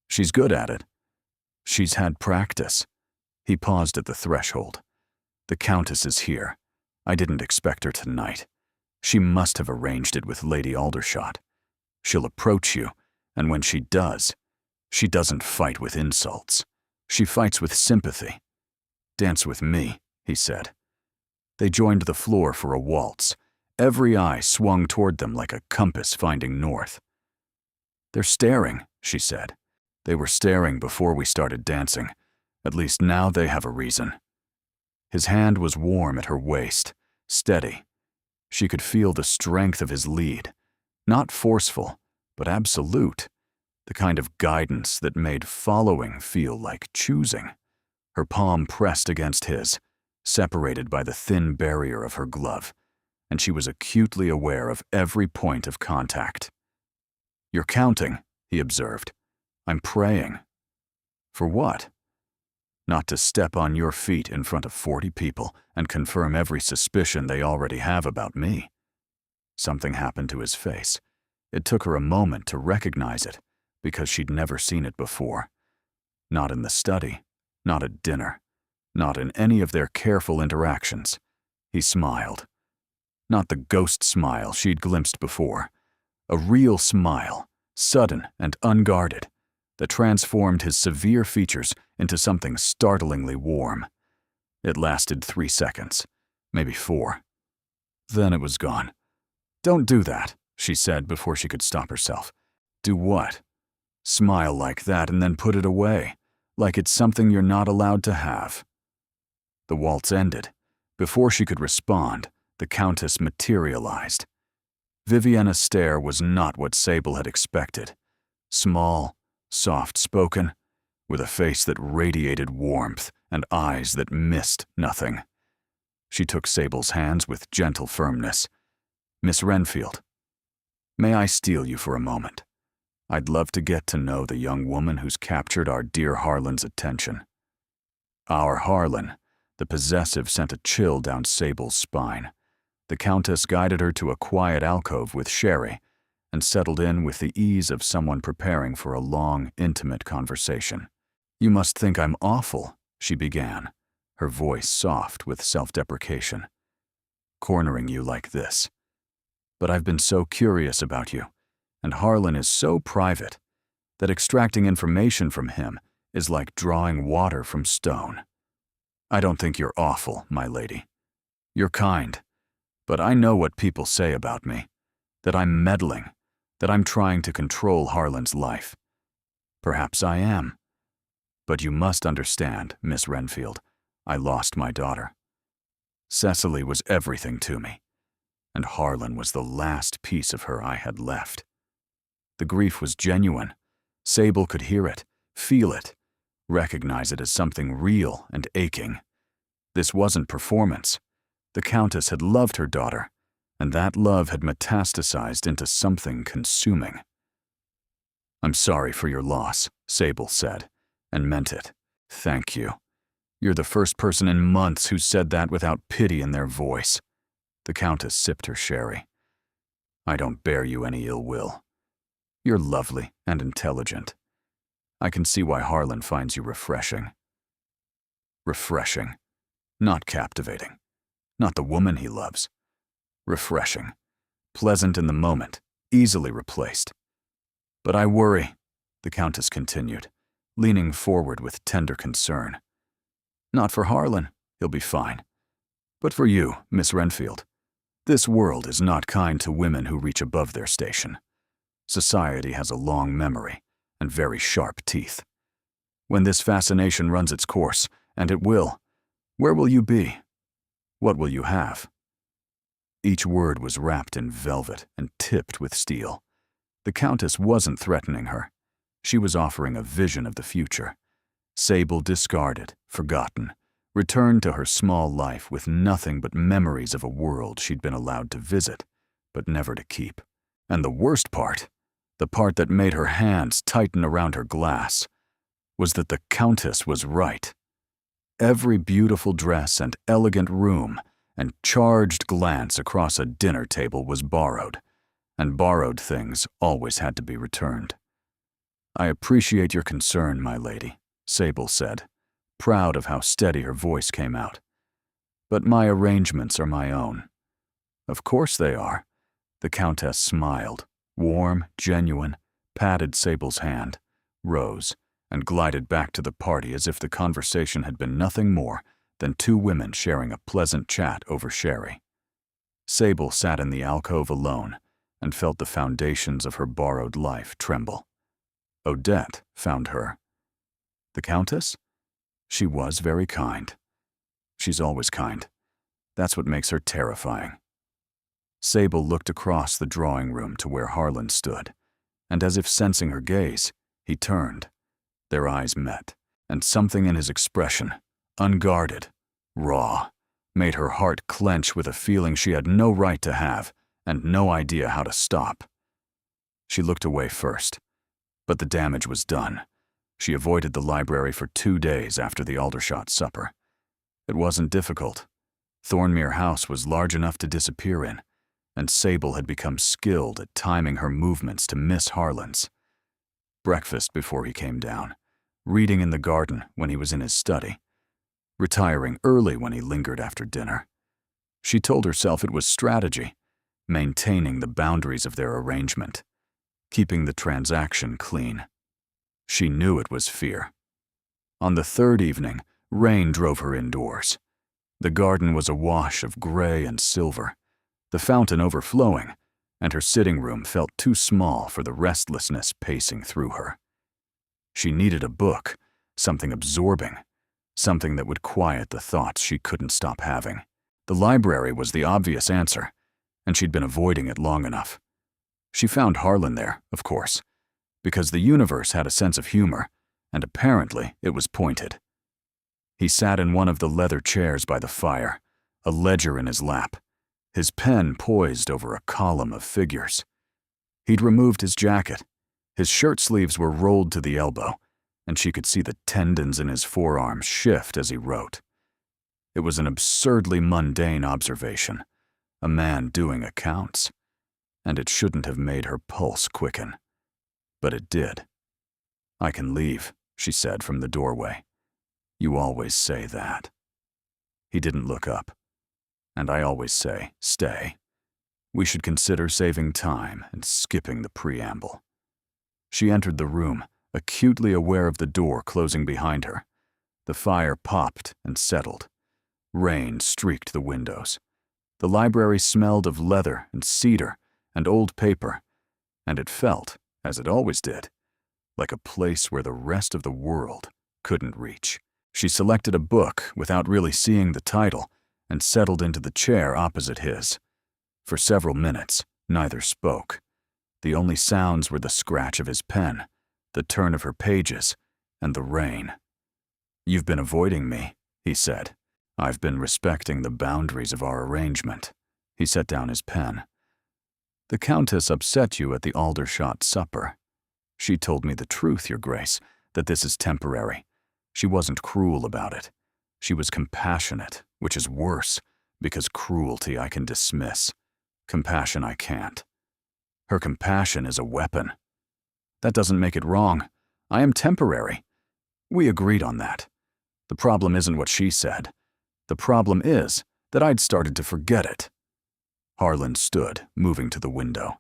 She's good at it. She's had practice." He paused at the threshold. "The Countess is here. I didn't expect her tonight. She must have arranged it with Lady Aldershot. She'll approach you, and when she does, she doesn't fight with insults. She fights with sympathy. Dance with me," he said. They joined the floor for a waltz. Every eye swung toward them like a compass finding north. "They're staring," she said. "They were staring before we started dancing. At least now they have a reason." His hand was warm at her waist, steady. She could feel the strength of his lead, not forceful, but absolute, the kind of guidance that made following feel like choosing. Her palm pressed against his, separated by the thin barrier of her glove, and she was acutely aware of every point of contact. "You're counting," he observed. "I'm praying." "For what?" "Not to step on your feet in front of 40 people and confirm every suspicion they already have about me." Something happened to his face. It took her a moment to recognize it, because she'd never seen it before. Not in the study, not at dinner, not in any of their careful interactions. He smiled. Not the ghost smile she'd glimpsed before. A real smile, sudden and unguarded, that transformed his severe features into something startlingly warm. It lasted 3 seconds, maybe 4. Then it was gone. "Don't do that," she said before she could stop herself. "Do what?" "Smile like that and then put it away, like it's something you're not allowed to have." The waltz ended. Before she could respond, the Countess materialized. Vivienna's stare was not what Sable had expected. Small, soft-spoken, with a face that radiated warmth and eyes that missed nothing. She took Sable's hands with gentle firmness. "Miss Renfield." May I steal you for a moment? I'd love to get to know the young woman who's captured our dear Harlan's attention." Our Harlan. The possessive sent a chill down Sable's spine. The Countess guided her to a quiet alcove with Sherry and settled in with the ease of someone preparing for a long, intimate conversation. "You must think I'm awful," she began, her voice soft with self-deprecation, "cornering you like this. But I've been so curious about you, and Harlan is so private that extracting information from him is like drawing water from stone. I don't think you're awful, my lady. You're kind, but I know what people say about me, that I'm meddling, that I'm trying to control Harlan's life. Perhaps I am. But you must understand, Miss Renfield, I lost my daughter. Cecily was everything to me, and Harlan was the last piece of her I had left. The grief was genuine. Sable could hear it, feel it, recognize it as something real and aching. This wasn't performance. The Countess had loved her daughter, and that love had metastasized into something consuming. "I'm sorry for your loss," Sable said, and meant it. "Thank you. You're the first person in months who said that without pity in their voice." The Countess sipped her sherry. "I don't bear you any ill will. You're lovely and intelligent. I can see why Harlan finds you refreshing." Refreshing. Not captivating. Not the woman he loves. Refreshing. Pleasant in the moment, easily replaced. "But I worry," the Countess continued, leaning forward with tender concern. "Not for Harlan, he'll be fine. But for you, Miss Renfield. This world is not kind to women who reach above their station. Society has a long memory and very sharp teeth. When this fascination runs its course, and it will, where will you be? What will you have?" Each word was wrapped in velvet and tipped with steel. The Countess wasn't threatening her. She was offering a vision of the future. Sable discarded, forgotten, returned to her small life with nothing but memories of a world she'd been allowed to visit, but never to keep. And the worst part, the part that made her hands tighten around her glass, was that the Countess was right. Every beautiful dress and elegant room and charged glance across a dinner table was borrowed, and borrowed things always had to be returned. "I appreciate your concern, my lady," Sable said, proud of how steady her voice came out. "But my arrangements are my own." "Of course they are." The Countess smiled, warm, genuine, patted Sable's hand, rose, and glided back to the party as if the conversation had been nothing more than two women sharing a pleasant chat over sherry. Sable sat in the alcove alone and felt the foundations of her borrowed life tremble. Odette found her. The Countess? She was very kind. She's always kind. That's what makes her terrifying. Sable looked across the drawing room to where Harlan stood, and as if sensing her gaze, he turned. Their eyes met, and something in his expression, unguarded, raw, made her heart clench with a feeling she had no right to have and no idea how to stop. She looked away first, but the damage was done. She avoided the library for 2 days after the Aldershot supper. It wasn't difficult. Thornmere House was large enough to disappear in, and Sable had become skilled at timing her movements to miss Harlan's. Breakfast before he came down, reading in the garden when he was in his study, retiring early when he lingered after dinner. She told herself it was strategy, maintaining the boundaries of their arrangement, keeping the transaction clean. She knew it was fear. On the third evening, rain drove her indoors. The garden was awash of gray and silver, the fountain overflowing, and her sitting room felt too small for the restlessness pacing through her. She needed a book, something absorbing, something that would quiet the thoughts she couldn't stop having. The library was the obvious answer, and she'd been avoiding it long enough. She found Harlan there, of course, because the universe had a sense of humor, and apparently it was pointed. He sat in one of the leather chairs by the fire, a ledger in his lap, his pen poised over a column of figures. He'd removed his jacket. His shirt sleeves were rolled to the elbow, and she could see the tendons in his forearms shift as he wrote. It was an absurdly mundane observation, a man doing accounts, and it shouldn't have made her pulse quicken. But it did. "I can leave," she said from the doorway. "You always say that." He didn't look up. "And I always say, stay. We should consider saving time and skipping the preamble." She entered the room, acutely aware of the door closing behind her. The fire popped and settled. Rain streaked the windows. The library smelled of leather and cedar and old paper, and it felt, as it always did, like a place where the rest of the world couldn't reach. She selected a book without really seeing the title and settled into the chair opposite his. For several minutes, neither spoke. The only sounds were the scratch of his pen, the turn of her pages, and the rain. "You've been avoiding me," he said. "I've been respecting the boundaries of our arrangement." He set down his pen. "The Countess upset you at the Aldershot supper. She told me the truth, Your Grace, that this is temporary. She wasn't cruel about it. She was compassionate, which is worse, because cruelty I can dismiss. Compassion I can't. Her compassion is a weapon. That doesn't make it wrong. I am temporary. We agreed on that. The problem isn't what she said. The problem is that I'd started to forget it." Harlan stood, moving to the window.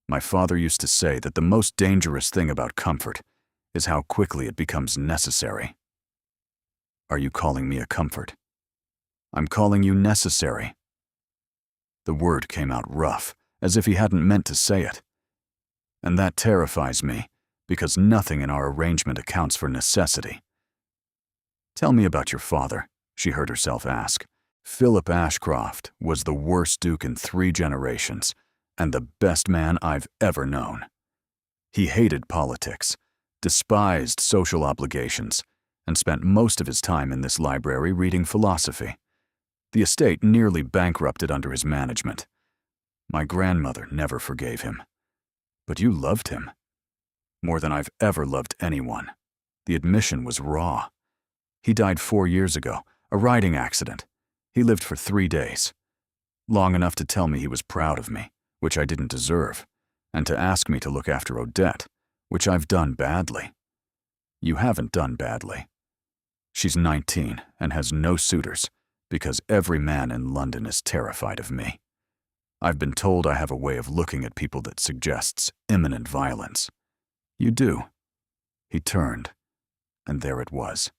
"My father used to say that the most dangerous thing about comfort is how quickly it becomes necessary." "Are you calling me a comfort?" "I'm calling you necessary." The word came out rough, as if he hadn't meant to say it. "And that terrifies me, because nothing in our arrangement accounts for necessity." "Tell me about your father," she heard herself ask. Philip Ashcroft was the worst duke in 3 generations, and the best man I've ever known. He hated politics, despised social obligations, and spent most of his time in this library reading philosophy. The estate nearly bankrupted under his management. My grandmother never forgave him. But you loved him. More than I've ever loved anyone. The admission was raw. He died 4 years ago, a riding accident. He lived for 3 days. Long enough to tell me he was proud of me, which I didn't deserve, and to ask me to look after Odette, which I've done badly. You haven't done badly. She's 19 and has no suitors, because every man in London is terrified of me. I've been told I have a way of looking at people that suggests imminent violence. You do." He turned, and there it was,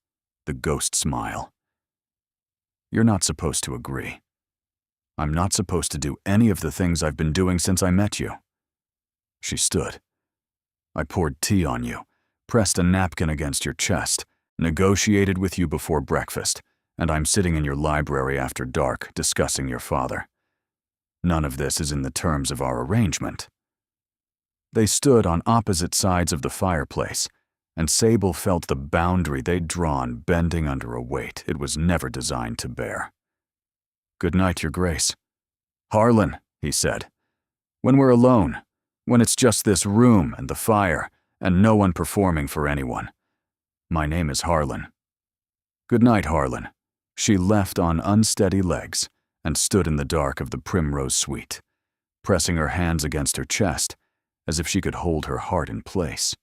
the ghost smile. "You're not supposed to agree. I'm not supposed to do any of the things I've been doing since I met you." She stood. "I poured tea on you, pressed a napkin against your chest, negotiated with you before breakfast, and I'm sitting in your library after dark discussing your father. None of this is in the terms of our arrangement." They stood on opposite sides of the fireplace, and Sable felt the boundary they'd drawn bending under a weight it was never designed to bear. "Good night, Your Grace." "Harlan," he said. "When we're alone, when it's just this room and the fire, and no one performing for anyone. My name is Harlan." "Good night, Harlan." She left on unsteady legs and stood in the dark of the Primrose Suite, pressing her hands against her chest as if she could hold her heart in place.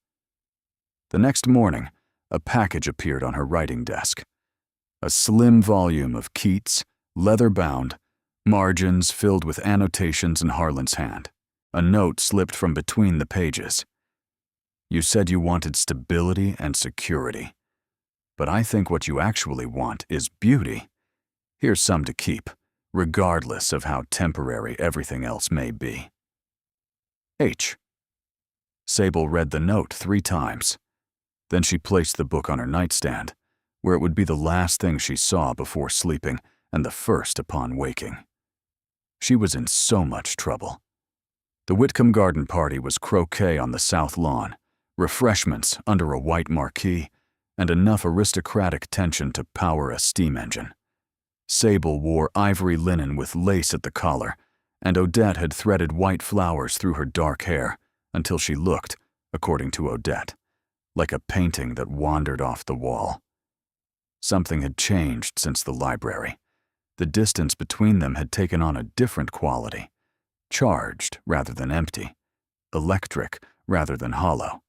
The next morning, a package appeared on her writing desk. A slim volume of Keats, leather-bound, margins filled with annotations in Harlan's hand. A note slipped from between the pages. "You said you wanted stability and security. But I think what you actually want is beauty. Here's some to keep, regardless of how temporary everything else may be. H." Sable read the note 3 times. Then she placed the book on her nightstand, where it would be the last thing she saw before sleeping and the first upon waking. She was in so much trouble. The Whitcomb Garden party was croquet on the south lawn, refreshments under a white marquee, and enough aristocratic tension to power a steam engine. Sable wore ivory linen with lace at the collar, and Odette had threaded white flowers through her dark hair until she looked, according to Odette, like a painting that wandered off the wall. Something had changed since the library. The distance between them had taken on a different quality, charged rather than empty, electric rather than hollow.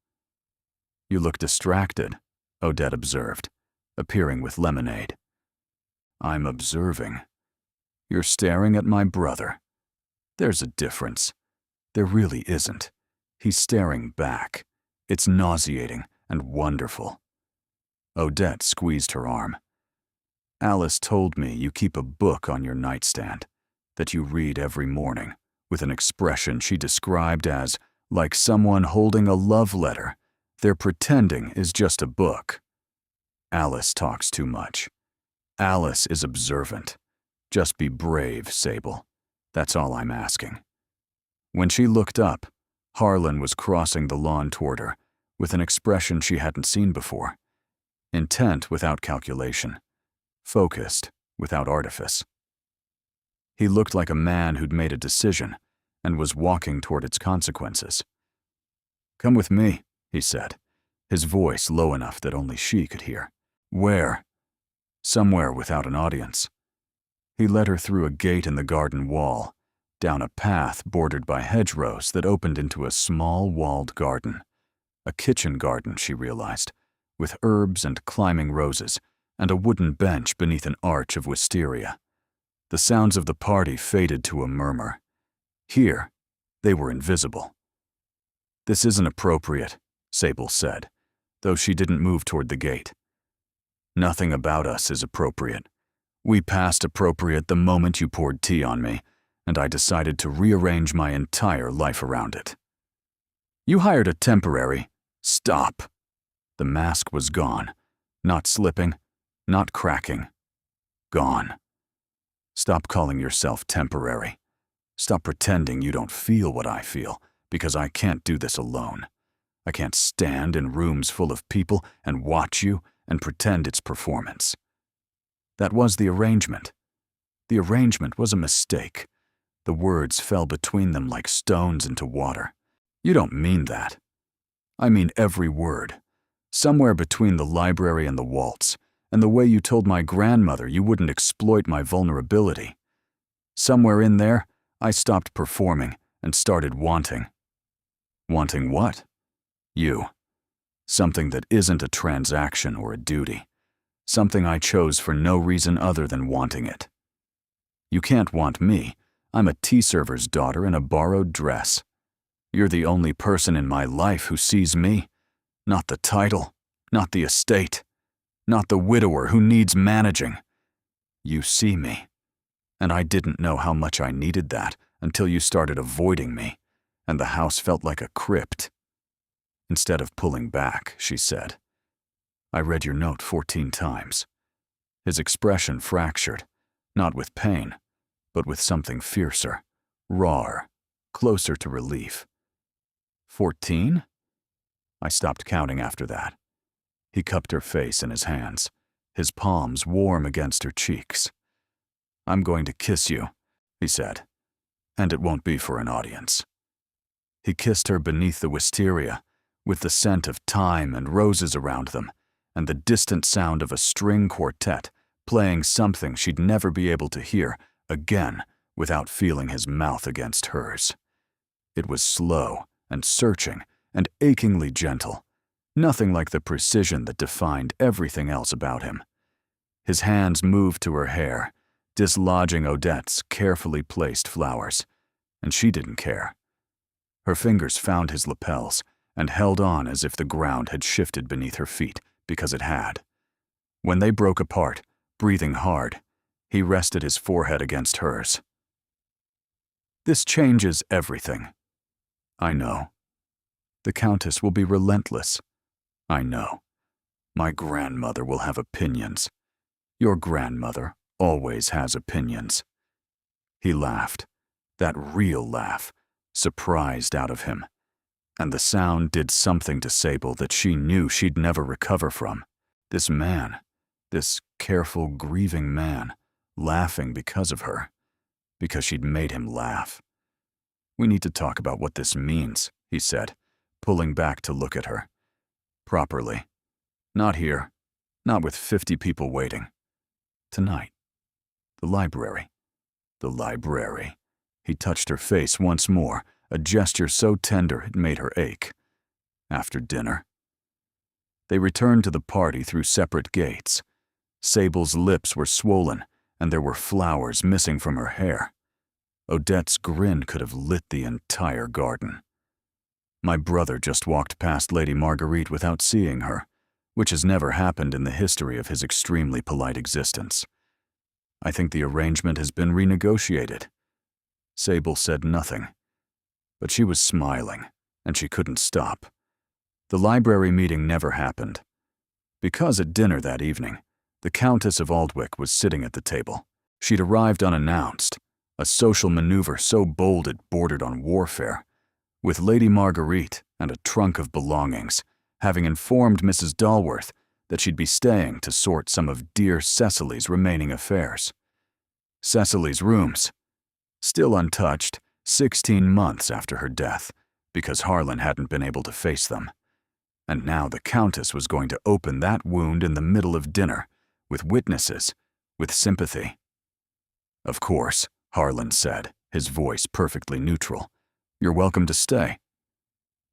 "You look distracted," Odette observed, appearing with lemonade. "I'm observing. You're staring at my brother. There's a difference. There really isn't. He's staring back. It's nauseating and wonderful." Odette squeezed her arm. "Alice told me you keep a book on your nightstand that you read every morning with an expression she described as like someone holding a love letter they're pretending is just a book. Alice talks too much. Alice is observant. Just be brave, Sable. That's all I'm asking." When she looked up, Harlan was crossing the lawn toward her with an expression she hadn't seen before. Intent without calculation. Focused without artifice. He looked like a man who'd made a decision and was walking toward its consequences. "Come with me," he said, his voice low enough that only she could hear. "Where?" "Somewhere without an audience." He led her through a gate in the garden wall, down a path bordered by hedgerows that opened into a small walled garden. A kitchen garden, she realized, with herbs and climbing roses, and a wooden bench beneath an arch of wisteria. The sounds of the party faded to a murmur. Here, they were invisible. "This isn't appropriate," Sable said, though she didn't move toward the gate. "Nothing about us is appropriate. We passed appropriate the moment you poured tea on me, and I decided to rearrange my entire life around it." "You hired a temporary—" "Stop." The mask was gone, not slipping, not cracking. Gone. "Stop calling yourself temporary. Stop pretending you don't feel what I feel, because I can't do this alone. I can't stand in rooms full of people and watch you and pretend it's performance." That was the arrangement. The arrangement was a mistake. The words fell between them like stones into water. "You don't mean that." "I mean every word. Somewhere between the library and the waltz, and the way you told my grandmother you wouldn't exploit my vulnerability. Somewhere in there, I stopped performing and started wanting." "Wanting what?" "You. Something that isn't a transaction or a duty. Something I chose for no reason other than wanting it." "You can't want me. I'm a tea server's daughter in a borrowed dress. You're the only person in my life who sees me. Not the title, not the estate, not the widower who needs managing. You see me. And I didn't know how much I needed that until you started avoiding me, and the house felt like a crypt." Instead of pulling back, she said, "I read your note 14 times. His expression fractured, not with pain, but with something fiercer, rawer, closer to relief. 14? I stopped counting after that. He cupped her face in his hands, his palms warm against her cheeks. "I'm going to kiss you," he said, "and it won't be for an audience." He kissed her beneath the wisteria, with the scent of thyme and roses around them, and the distant sound of a string quartet playing something she'd never be able to hear again without feeling his mouth against hers. It was slow and searching and achingly gentle, nothing like the precision that defined everything else about him. His hands moved to her hair, dislodging Odette's carefully placed flowers, and she didn't care. Her fingers found his lapels and held on as if the ground had shifted beneath her feet, because it had. When they broke apart, breathing hard, he rested his forehead against hers. "This changes everything." "I know." "The Countess will be relentless." "I know." "My grandmother will have opinions." "Your grandmother always has opinions." He laughed, that real laugh, surprised out of him. And the sound did something to Sable that she knew she'd never recover from. This man, this careful, grieving man, laughing because of her. because she'd made him laugh. "We need to talk about what this means," he said, pulling back to look at her. "Properly. Not here. Not with 50 people waiting. Tonight. The library. The library." He touched her face once more, a gesture so tender it made her ache. "After dinner." They returned to the party through separate gates. Sable's lips were swollen, and there were flowers missing from her hair. Odette's grin could have lit the entire garden. My brother just walked past Lady Marguerite without seeing her, which has never happened in the history of his extremely polite existence. I think the arrangement has been renegotiated. Sable said nothing, but she was smiling, and she couldn't stop. The library meeting never happened, because at dinner that evening, the Countess of Aldwych was sitting at the table. She'd arrived unannounced, a social maneuver so bold it bordered on warfare, with Lady Marguerite and a trunk of belongings, having informed Mrs. Dalworth that she'd be staying to sort some of dear Cecily's remaining affairs. Cecily's rooms, still untouched 16 months after her death, because Harlan hadn't been able to face them. And now the Countess was going to open that wound in the middle of dinner, with witnesses, with sympathy. "Of course," Harlan said, his voice perfectly neutral. "You're welcome to stay."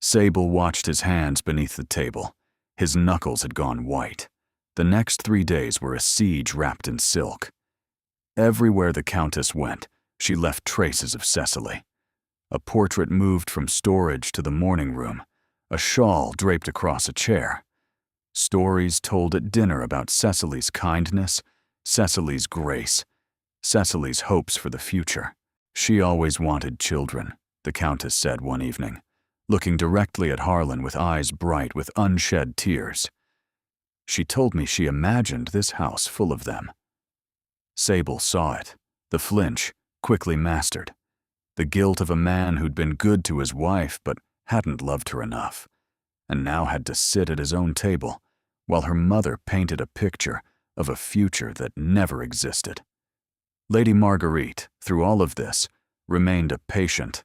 Sable watched his hands beneath the table. His knuckles had gone white. The next 3 days were a siege wrapped in silk. Everywhere the Countess went, she left traces of Cecily. A portrait moved from storage to the morning room, a shawl draped across a chair. Stories told at dinner about Cecily's kindness, Cecily's grace, Cecily's hopes for the future. "She always wanted children," the Countess said one evening, looking directly at Harlan with eyes bright with unshed tears. "She told me she imagined this house full of them." Sable saw it, the flinch, quickly mastered. The guilt of a man who'd been good to his wife but hadn't loved her enough, and now had to sit at his own table, while her mother painted a picture of a future that never existed. Lady Marguerite, through all of this, remained a patient,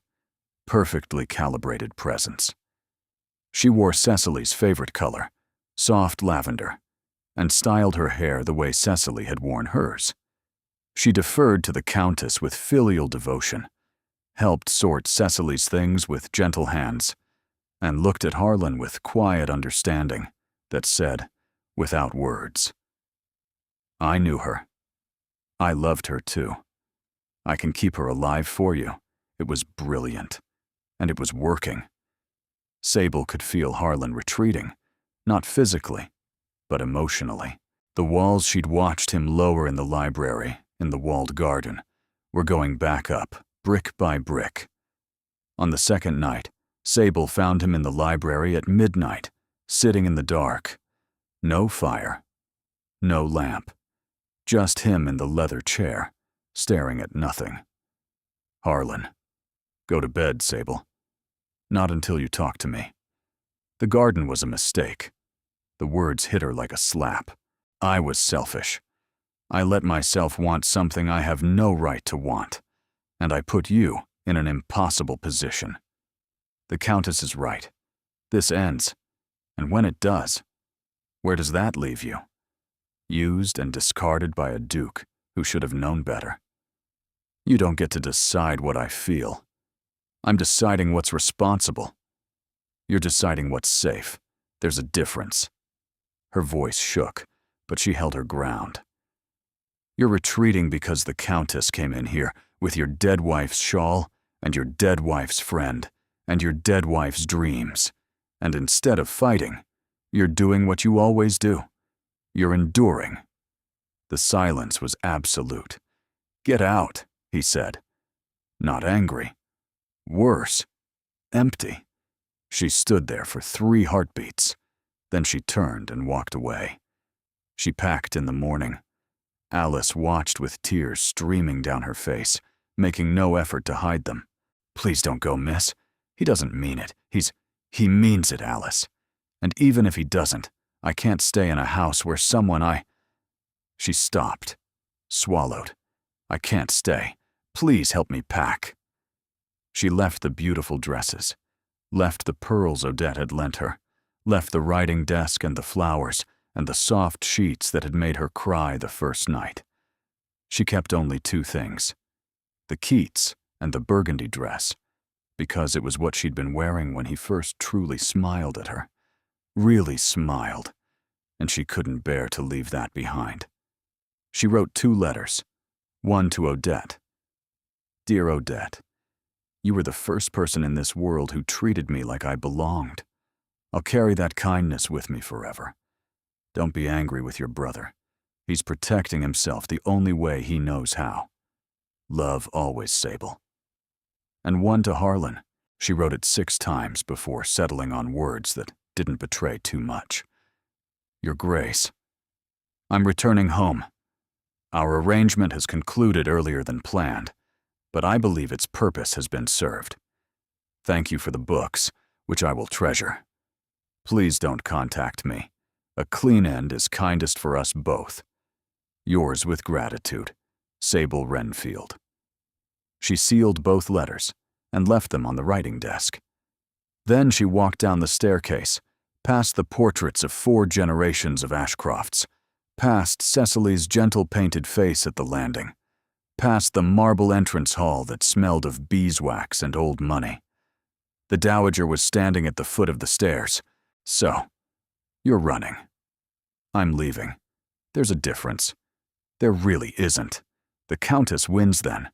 perfectly calibrated presence. She wore Cecily's favorite color, soft lavender, and styled her hair the way Cecily had worn hers. She deferred to the Countess with filial devotion, helped sort Cecily's things with gentle hands, and looked at Harlan with quiet understanding that said, without words, "I knew her. I loved her too. I can keep her alive for you. It was brilliant. And it was working." Sable could feel Harlan retreating, not physically, but emotionally. The walls she'd watched him lower in the library, in the walled garden, were going back up, brick by brick. On the second night, Sable found him in the library at midnight, sitting in the dark. No fire, no lamp, just him in the leather chair, staring at nothing. "Harlan, go to bed, Sable. Not until you talk to me." The garden was a mistake. The words hit her like a slap. I was selfish. I let myself want something I have no right to want, and I put you in an impossible position. The Countess is right. This ends, and when it does, where does that leave you? Used and discarded by a duke who should have known better. You don't get to decide what I feel. I'm deciding what's responsible. You're deciding what's safe. There's a difference. Her voice shook, but she held her ground. You're retreating because the Countess came in here with your dead wife's shawl and your dead wife's friend and your dead wife's dreams. And instead of fighting, you're doing what you always do. You're enduring. The silence was absolute. "Get out," he said. Not angry. Worse. Empty. She stood there for 3 heartbeats. Then she turned and walked away. She packed in the morning. Alice watched with tears streaming down her face, making no effort to hide them. "Please don't go, miss. He doesn't mean it. He means it, Alice. And even if he doesn't, I can't stay in a house where someone She stopped, swallowed. "I can't stay. Please help me pack." She left the beautiful dresses, left the pearls Odette had lent her, left the writing desk and the flowers and the soft sheets that had made her cry the first night. She kept only two things: the Keats and the burgundy dress, because it was what she'd been wearing when he first truly smiled at her. Really smiled, and she couldn't bear to leave that behind. She wrote 2 letters, one to Odette. "Dear Odette, you were the first person in this world who treated me like I belonged. I'll carry that kindness with me forever. Don't be angry with your brother. He's protecting himself the only way he knows how. Love always, Sable." And one to Harlan. She wrote it 6 times before settling on words that didn't betray too much. "Your Grace, I'm returning home. Our arrangement has concluded earlier than planned, but I believe its purpose has been served. Thank you for the books, which I will treasure. Please don't contact me. A clean end is kindest for us both. Yours with gratitude, Sable Renfield." She sealed both letters and left them on the writing desk. Then she walked down the staircase, past the portraits of 4 generations of Ashcrofts, past Cecily's gentle painted face at the landing, past the marble entrance hall that smelled of beeswax and old money. The Dowager was standing at the foot of the stairs. "So, you're running." "I'm leaving. There's a difference." "There really isn't. The Countess wins then.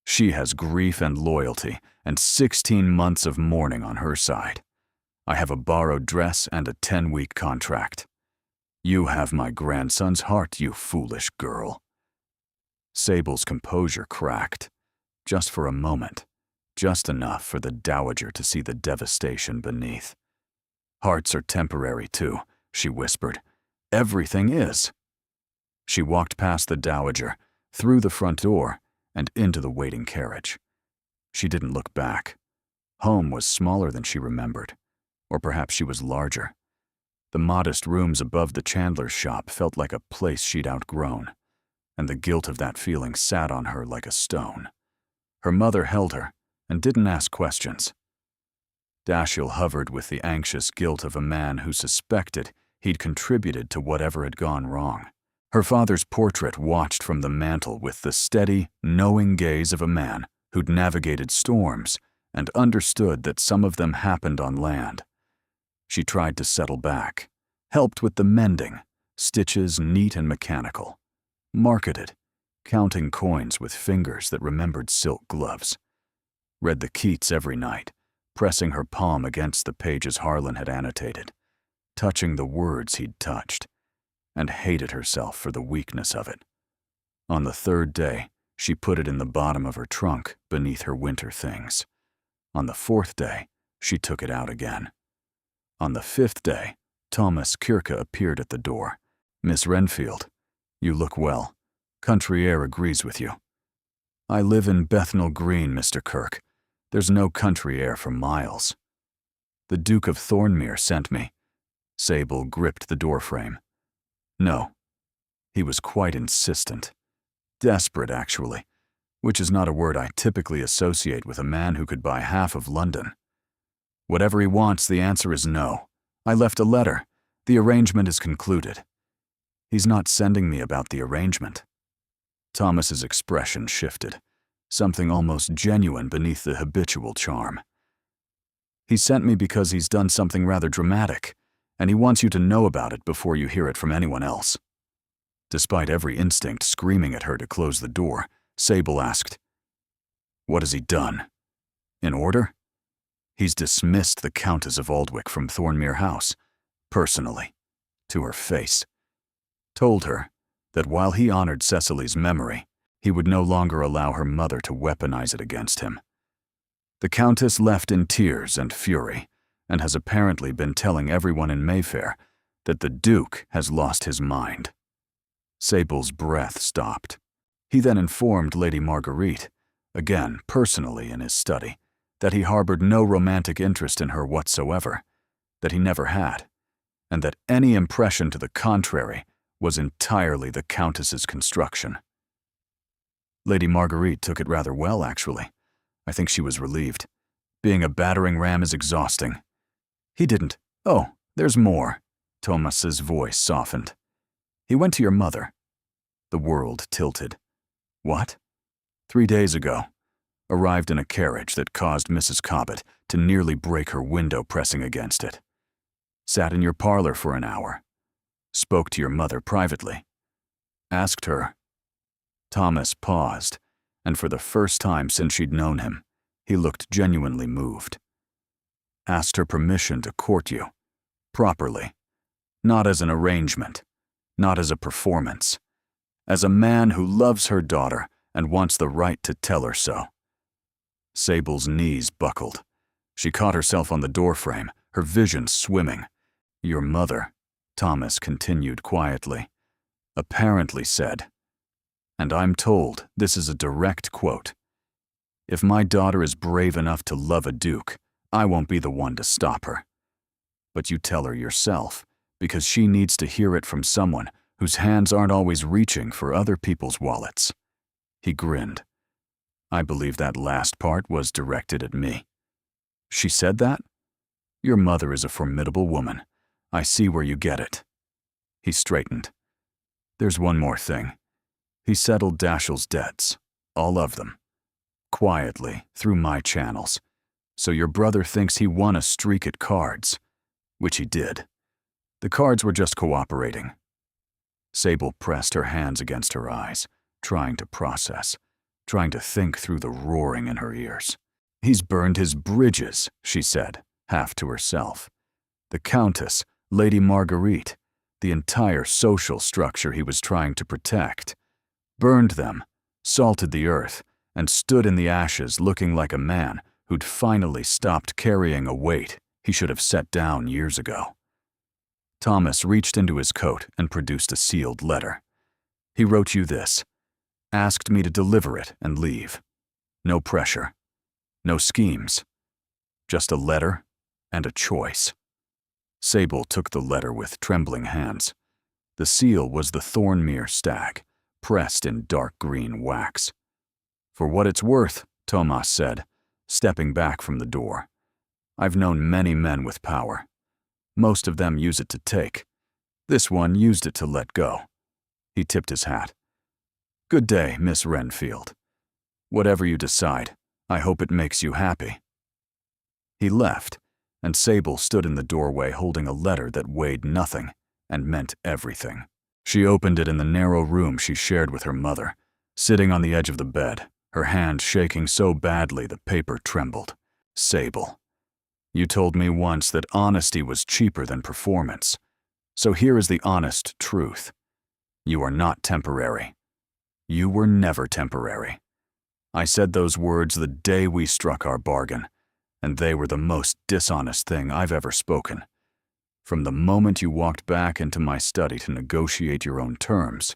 She has grief and loyalty and 16 months of mourning on her side. I have a borrowed dress and a 10-week contract. You have my grandson's heart, you foolish girl." Sable's composure cracked, just for a moment, just enough for the Dowager to see the devastation beneath. "Hearts are temporary too," she whispered. "Everything is." She walked past the Dowager, through the front door, and into the waiting carriage. She didn't look back. Home was smaller than she remembered, or perhaps she was larger. The modest rooms above the chandler's shop felt like a place she'd outgrown, and the guilt of that feeling sat on her like a stone. Her mother held her and didn't ask questions. Dashiell hovered with the anxious guilt of a man who suspected he'd contributed to whatever had gone wrong. Her father's portrait watched from the mantel with the steady, knowing gaze of a man who'd navigated storms and understood that some of them happened on land. She tried to settle back, helped with the mending, stitches neat and mechanical, marketed, counting coins with fingers that remembered silk gloves, read the Keats every night, pressing her palm against the pages Harlan had annotated, touching the words he'd touched, and hated herself for the weakness of it. On the 3rd day, she put it in the bottom of her trunk beneath her winter things. On the 4th day, she took it out again. On the 5th day, Thomas Kirke appeared at the door. "Miss Renfield, you look well. Country air agrees with you." "I live in Bethnal Green, Mr. Kirke. There's no country air for miles." "The Duke of Thornmere sent me." Sable gripped the doorframe. "No." He was quite insistent. Desperate, actually, which is not a word I typically associate with a man who could buy half of London. "Whatever he wants, the answer is no. I left a letter. The arrangement is concluded." "He's not sending me about the arrangement." Thomas's expression shifted, something almost genuine beneath the habitual charm. "He sent me because he's done something rather dramatic, and he wants you to know about it before you hear it from anyone else." Despite every instinct screaming at her to close the door, Sable asked, "What has he done? In order?" "He's dismissed the Countess of Aldwych from Thornmere House, personally, to her face. Told her that while he honored Cecily's memory, he would no longer allow her mother to weaponize it against him. The Countess left in tears and fury, and has apparently been telling everyone in Mayfair that the Duke has lost his mind." Sable's breath stopped. He then informed Lady Marguerite, again personally in his study, that he harbored no romantic interest in her whatsoever, that he never had, and that any impression to the contrary was entirely the Countess's construction. Lady Marguerite took it rather well, actually. I think she was relieved. Being a battering ram is exhausting. He didn't. Oh, there's more. Thomas's voice softened. He went to your mother. The world tilted. What? 3 days ago. Arrived in a carriage that caused Mrs. Cobbett to nearly break her window pressing against it. Sat in your parlor for an hour. Spoke to your mother privately. Asked her. Thomas paused, and for the first time since she'd known him, he looked genuinely moved. Asked her permission to court you. Properly. Not as an arrangement. Not as a performance. As a man who loves her daughter and wants the right to tell her so. Sable's knees buckled. She caught herself on the doorframe, her vision swimming. Your mother, Thomas continued quietly, apparently said, and I'm told this is a direct quote, "If my daughter is brave enough to love a duke, I won't be the one to stop her." But you tell her yourself, because she needs to hear it from someone whose hands aren't always reaching for other people's wallets. He grinned. I believe that last part was directed at me. She said that? Your mother is a formidable woman. I see where you get it. He straightened. There's one more thing. He settled Dashiell's debts, all of them, quietly, through my channels. So your brother thinks he won a streak at cards, which he did. The cards were just cooperating. Sable pressed her hands against her eyes, trying to process, trying to think through the roaring in her ears. He's burned his bridges, she said, half to herself. The Countess, Lady Marguerite, the entire social structure he was trying to protect. Burned them, salted the earth, and stood in the ashes looking like a man who'd finally stopped carrying a weight he should have set down years ago. Thomas reached into his coat and produced a sealed letter. He wrote you this. Asked me to deliver it and leave. No pressure. No schemes. Just a letter and a choice. Sable took the letter with trembling hands. The seal was the Thornmere stag, pressed in dark green wax. For what it's worth, Thomas said, stepping back from the door. I've known many men with power. Most of them use it to take. This one used it to let go. He tipped his hat. Good day, Miss Renfield. Whatever you decide, I hope it makes you happy. He left, and Sable stood in the doorway holding a letter that weighed nothing and meant everything. She opened it in the narrow room she shared with her mother, sitting on the edge of the bed, her hand shaking so badly the paper trembled. Sable, you told me once that honesty was cheaper than performance. So here is the honest truth. You are not temporary. You were never temporary. I said those words the day we struck our bargain, and they were the most dishonest thing I've ever spoken. From the moment you walked back into my study to negotiate your own terms,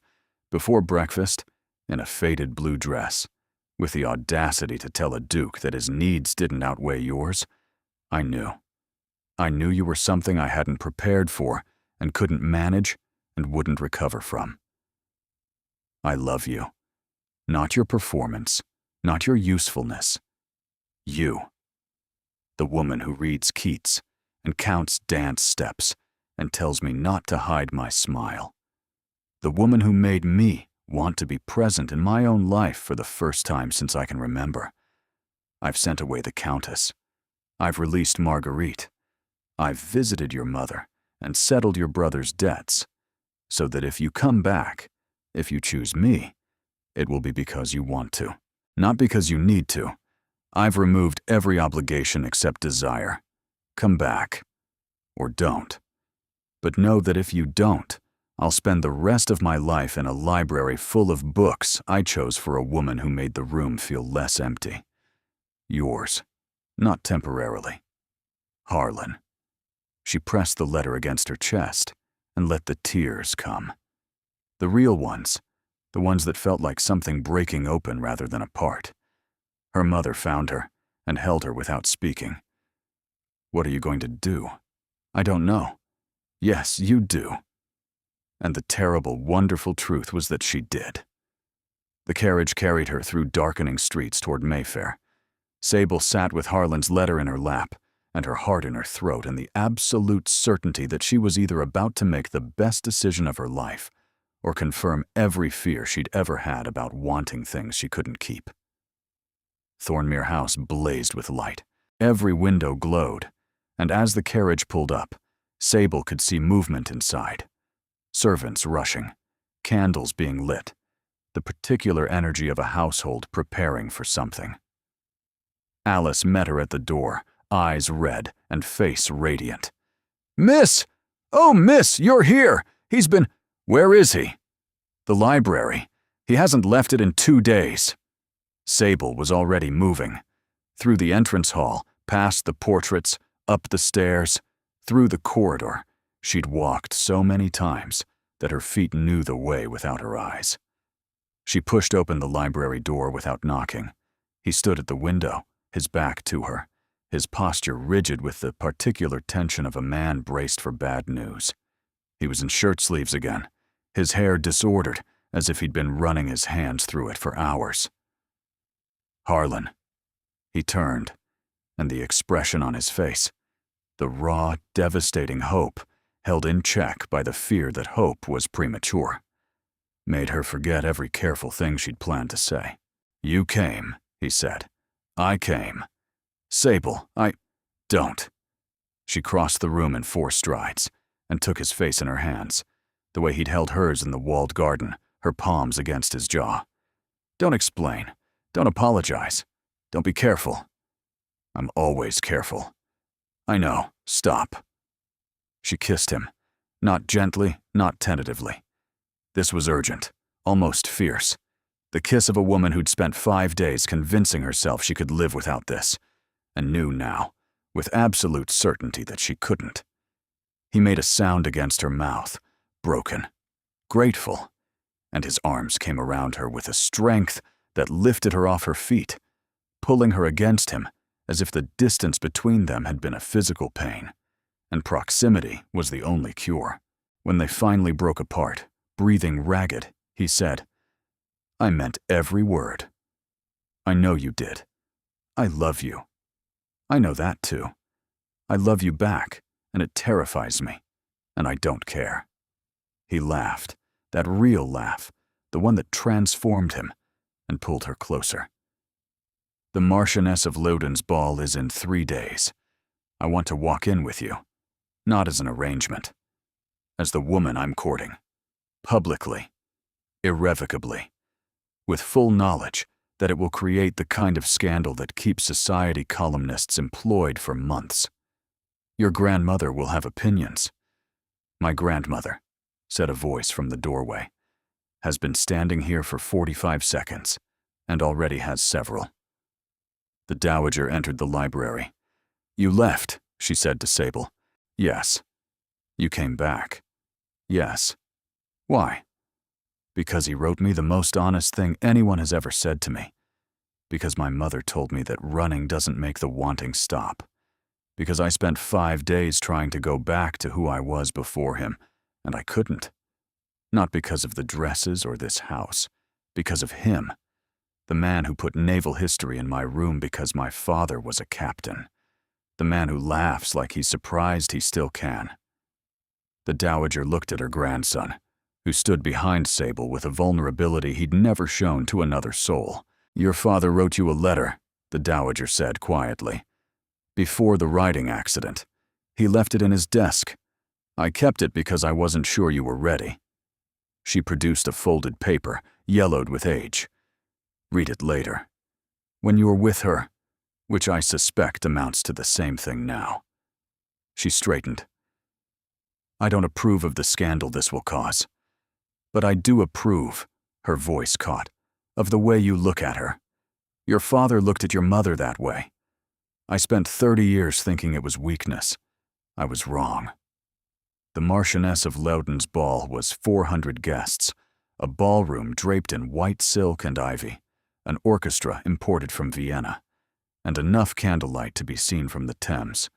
before breakfast, in a faded blue dress, with the audacity to tell a duke that his needs didn't outweigh yours, I knew. I knew you were something I hadn't prepared for and couldn't manage and wouldn't recover from. I love you. Not your performance, not your usefulness. You. The woman who reads Keats and counts dance steps and tells me not to hide my smile. The woman who made me want to be present in my own life for the first time since I can remember. I've sent away the Countess. I've released Marguerite. I've visited your mother and settled your brother's debts, so that if you come back, if you choose me, it will be because you want to, not because you need to. I've removed every obligation except desire. Come back. Or don't. But know that if you don't, I'll spend the rest of my life in a library full of books I chose for a woman who made the room feel less empty. Yours, not temporarily. Harlan. She pressed the letter against her chest and let the tears come. The real ones, the ones that felt like something breaking open rather than apart. Her mother found her and held her without speaking. What are you going to do? I don't know. Yes, you do. And the terrible, wonderful truth was that she did. The carriage carried her through darkening streets toward Mayfair. Sable sat with Harlan's letter in her lap and her heart in her throat in the absolute certainty that she was either about to make the best decision of her life or confirm every fear she'd ever had about wanting things she couldn't keep. Thornmere House blazed with light. Every window glowed, and as the carriage pulled up, Sable could see movement inside. Servants rushing, candles being lit, the particular energy of a household preparing for something. Alice met her at the door, eyes red and face radiant. "Miss! Oh, miss, you're here! He's been— Where is he?" "The library. He hasn't left it in 2 days." Sable was already moving. Through the entrance hall, past the portraits, up the stairs, through the corridor. She'd walked so many times that her feet knew the way without her eyes. She pushed open the library door without knocking. He stood at the window, his back to her, his posture rigid with the particular tension of a man braced for bad news. He was in shirt sleeves again, his hair disordered, as if he'd been running his hands through it for hours. "Harlan." He turned, and the expression on his face, the raw, devastating hope, held in check by the fear that hope was premature, made her forget every careful thing she'd planned to say. "You came," he said. "I came. Sable, Don't." She crossed the room in 4 strides and took his face in her hands, the way he'd held hers in the walled garden, her palms against his jaw. "Don't explain. Don't apologize. Don't be careful." "I'm always careful." "I know. Stop." She kissed him, not gently, not tentatively. This was urgent, almost fierce. The kiss of a woman who'd spent 5 days convincing herself she could live without this, and knew now, with absolute certainty, that she couldn't. He made a sound against her mouth, broken, grateful, and his arms came around her with a strength that lifted her off her feet, pulling her against him as if the distance between them had been a physical pain, and proximity was the only cure. When they finally broke apart, breathing ragged, he said, "I meant every word. I know you did. I love you. I know that too. I love you back, and it terrifies me, and I don't care." He laughed, that real laugh, the one that transformed him, and pulled her closer. "The Marchioness of Loudon's ball is in 3 days. I want to walk in with you, not as an arrangement, as the woman I'm courting, publicly, irrevocably, with full knowledge that it will create the kind of scandal that keeps society columnists employed for months. Your grandmother will have opinions." "My grandmother," said a voice from the doorway, "has been standing here for 45 seconds, and already has several." The Dowager entered the library. "You left," she said to Sable. "Yes." "You came back." "Yes." "Why?" "Because he wrote me the most honest thing anyone has ever said to me. Because my mother told me that running doesn't make the wanting stop. Because I spent 5 days trying to go back to who I was before him, and I couldn't. Not because of the dresses or this house, because of him. The man who put naval history in my room because my father was a captain. The man who laughs like he's surprised he still can." The Dowager looked at her grandson, who stood behind Sable with a vulnerability he'd never shown to another soul. "Your father wrote you a letter," the Dowager said quietly. "Before the riding accident. He left it in his desk. I kept it because I wasn't sure you were ready." She produced a folded paper, yellowed with age. "Read it later. When you're with her, which I suspect amounts to the same thing now." She straightened. "I don't approve of the scandal this will cause. But I do approve," her voice caught, "of the way you look at her. Your father looked at your mother that way. I spent 30 years thinking it was weakness. I was wrong." The Marchioness of Loudon's ball was 400 guests, a ballroom draped in white silk and ivy, an orchestra imported from Vienna, and enough candlelight to be seen from the Thames.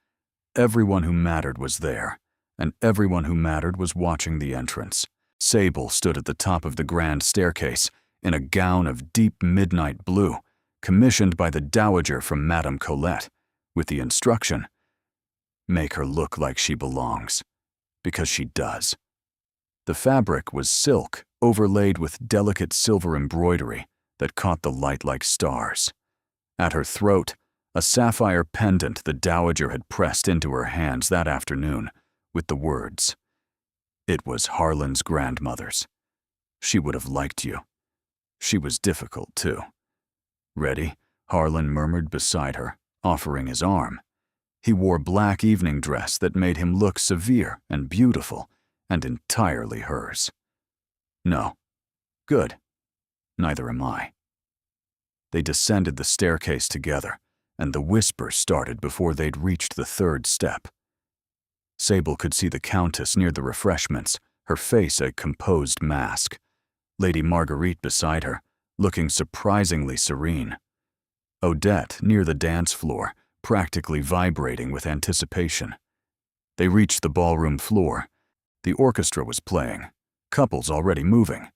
Everyone who mattered was there, and everyone who mattered was watching the entrance. Sable stood at the top of the grand staircase, in a gown of deep midnight blue, commissioned by the dowager from Madame Colette, with the instruction, "Make her look like she belongs, because she does." The fabric was silk, overlaid with delicate silver embroidery that caught the light like stars. At her throat, a sapphire pendant the dowager had pressed into her hands that afternoon, with the words, "It was Harlan's grandmother's. She would have liked you. She was difficult, too." "Ready?" Harlan murmured beside her, offering his arm. He wore black evening dress that made him look severe and beautiful and entirely hers. "No." "Good. Neither am I." They descended the staircase together, and the whisper started before they'd reached the third step. Sable could see the Countess near the refreshments, her face a composed mask. Lady Marguerite beside her, looking surprisingly serene. Odette near the dance floor, practically vibrating with anticipation. They reached the ballroom floor. The orchestra was playing, couples already moving.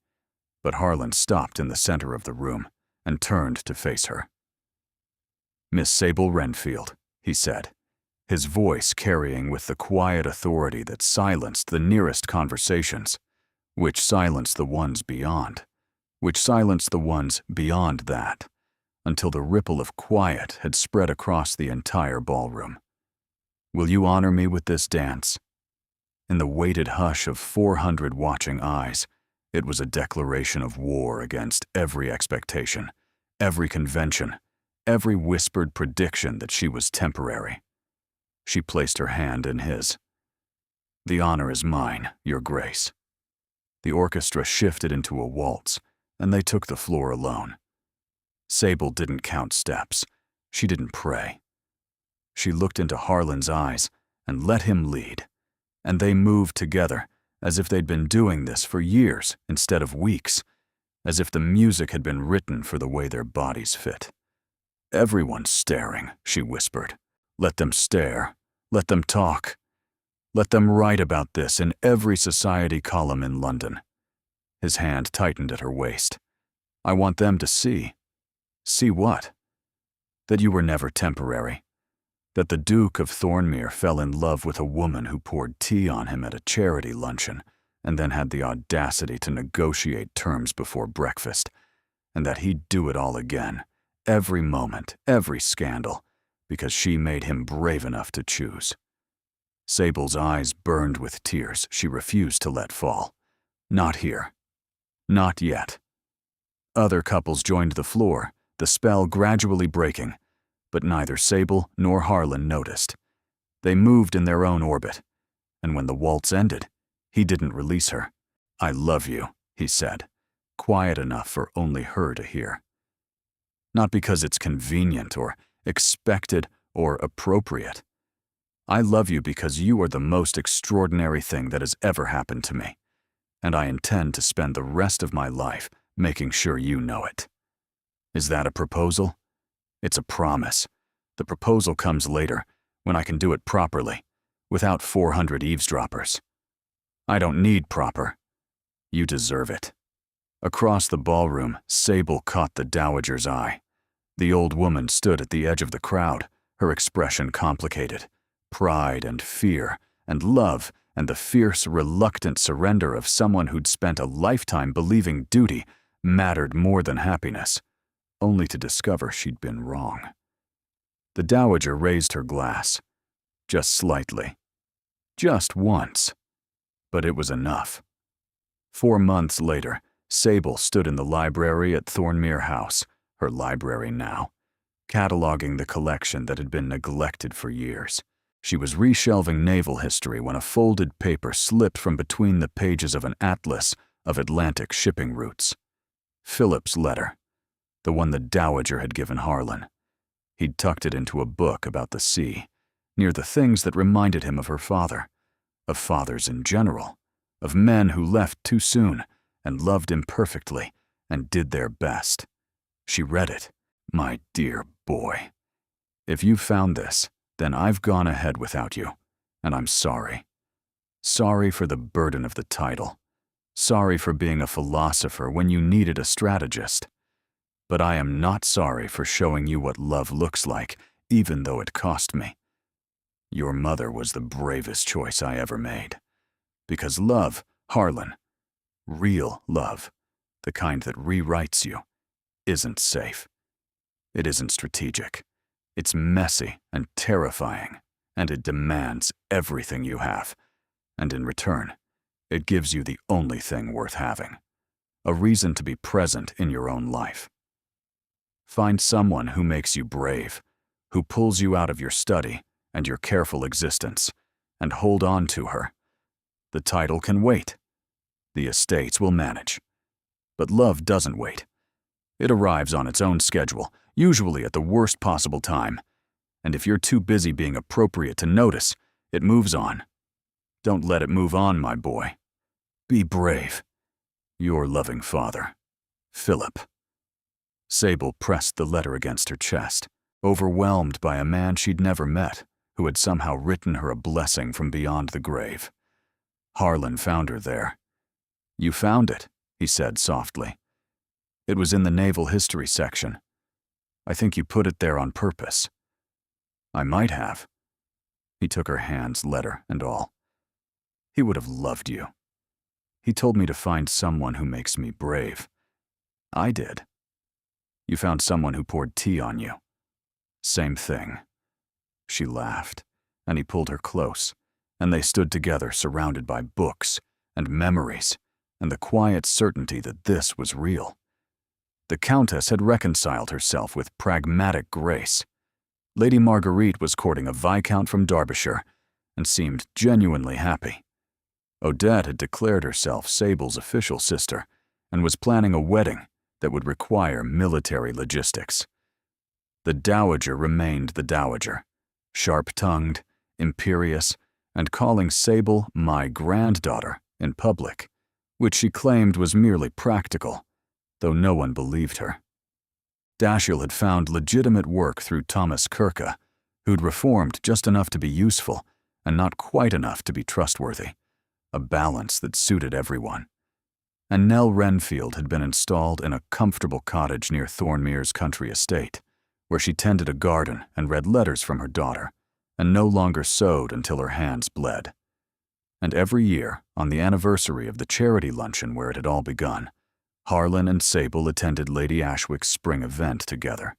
But Harlan stopped in the center of the room and turned to face her. "Miss Sable Renfield," he said, his voice carrying with the quiet authority that silenced the nearest conversations, which silenced the ones beyond that, until the ripple of quiet had spread across the entire ballroom. "Will you honor me with this dance?" In the weighted hush of 400 watching eyes, it was a declaration of war against every expectation, every convention, every whispered prediction that she was temporary. She placed her hand in his. "The honor is mine, Your Grace." The orchestra shifted into a waltz, and they took the floor alone. Sable didn't count steps. She didn't pray. She looked into Harlan's eyes and let him lead, and they moved together as if they'd been doing this for years instead of weeks, as if the music had been written for the way their bodies fit. "Everyone's staring," she whispered. "Let them stare. Let them talk. Let them write about this in every society column in London." His hand tightened at her waist. "I want them to see." "See what?" "That you were never temporary. That the Duke of Thornmere fell in love with a woman who poured tea on him at a charity luncheon and then had the audacity to negotiate terms before breakfast, and that he'd do it all again, every moment, every scandal, because she made him brave enough to choose." Sable's eyes burned with tears she refused to let fall. Not here. Not yet. Other couples joined the floor, the spell gradually breaking, but neither Sable nor Harlan noticed. They moved in their own orbit, and when the waltz ended, he didn't release her. "I love you," he said, quiet enough for only her to hear. "Not because it's convenient or expected or appropriate. I love you because you are the most extraordinary thing that has ever happened to me, and I intend to spend the rest of my life making sure you know it." Is that a proposal? It's a promise. The proposal comes later, when I can do it properly, without 400 eavesdroppers. I don't need proper. You deserve it. Across the ballroom, Sable caught the dowager's eye. The old woman stood at the edge of the crowd, her expression complicated. Pride and fear and love and the fierce, reluctant surrender of someone who'd spent a lifetime believing duty mattered more than happiness, only to discover she'd been wrong. The dowager raised her glass. Just slightly. Just once. But it was enough. 4 months later, Sable stood in the library at Thornmere House, her library now, cataloging the collection that had been neglected for years. She was reshelving naval history when a folded paper slipped from between the pages of an atlas of Atlantic shipping routes. Philip's letter, the one the dowager had given Harlan. He'd tucked it into a book about the sea, near the things that reminded him of her father, of fathers in general, of men who left too soon and loved imperfectly and did their best. She read it. "My dear boy, if you found this, then I've gone ahead without you, and I'm sorry. Sorry for the burden of the title. Sorry for being a philosopher when you needed a strategist. But I am not sorry for showing you what love looks like, even though it cost me. Your mother was the bravest choice I ever made. Because love, Harlan, real love, the kind that rewrites you, isn't safe. It isn't strategic. It's messy and terrifying, and it demands everything you have. And in return, it gives you the only thing worth having, a reason to be present in your own life. Find someone who makes you brave, who pulls you out of your study and your careful existence, and hold on to her. The title can wait. The estates will manage. But love doesn't wait. It arrives on its own schedule, usually at the worst possible time. And if you're too busy being appropriate to notice, it moves on. Don't let it move on, my boy. Be brave. Your loving father, Philip. Sable pressed the letter against her chest, overwhelmed by a man she'd never met, who had somehow written her a blessing from beyond the grave. Harlan found her there. You found it, he said softly. It was in the naval history section. I think you put it there on purpose. I might have. He took her hands, letter and all. He would have loved you. He told me to find someone who makes me brave. I did. You found someone who poured tea on you. Same thing. She laughed, and he pulled her close, and they stood together surrounded by books and memories and the quiet certainty that this was real. The Countess had reconciled herself with pragmatic grace. Lady Marguerite was courting a Viscount from Derbyshire and seemed genuinely happy. Odette had declared herself Sable's official sister and was planning a wedding that would require military logistics. The Dowager remained the Dowager, sharp-tongued, imperious, and calling Sable my granddaughter in public, which she claimed was merely practical, though no one believed her. Dashiell had found legitimate work through Thomas Kirke, who'd reformed just enough to be useful and not quite enough to be trustworthy, a balance that suited everyone. And Nell Renfield had been installed in a comfortable cottage near Thornmere's country estate, where she tended a garden and read letters from her daughter, and no longer sewed until her hands bled. And every year, on the anniversary of the charity luncheon where it had all begun, Harlan and Sable attended Lady Ashwick's spring event together.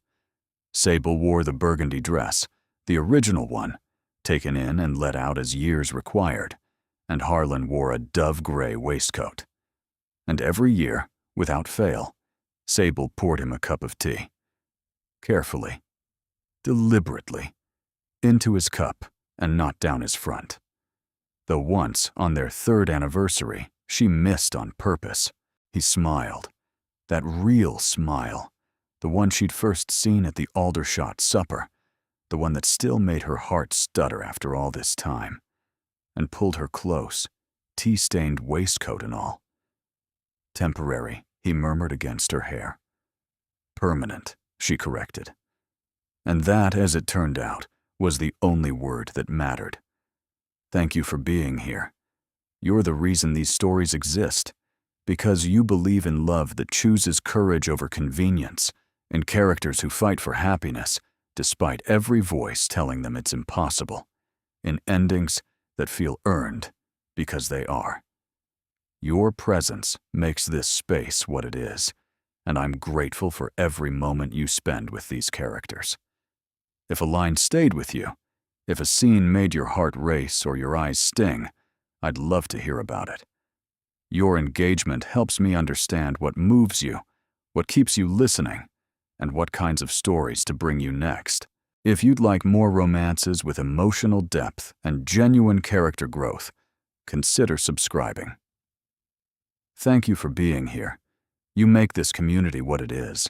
Sable wore the burgundy dress, the original one, taken in and let out as years required, and Harlan wore a dove-gray waistcoat. And every year, without fail, Sable poured him a cup of tea. Carefully, deliberately, into his cup and not down his front. Though once, on their 3rd anniversary, she missed on purpose. He smiled. That real smile. The one she'd first seen at the Aldershot supper. The one that still made her heart stutter after all this time. And pulled her close, tea-stained waistcoat and all. Temporary, he murmured against her hair. Permanent, she corrected. And that, as it turned out, was the only word that mattered. Thank you for being here. You're the reason these stories exist, because you believe in love that chooses courage over convenience, in characters who fight for happiness, despite every voice telling them it's impossible, in endings that feel earned because they are. Your presence makes this space what it is, and I'm grateful for every moment you spend with these characters. If a line stayed with you, if a scene made your heart race or your eyes sting, I'd love to hear about it. Your engagement helps me understand what moves you, what keeps you listening, and what kinds of stories to bring you next. If you'd like more romances with emotional depth and genuine character growth, consider subscribing. Thank you for being here. You make this community what it is.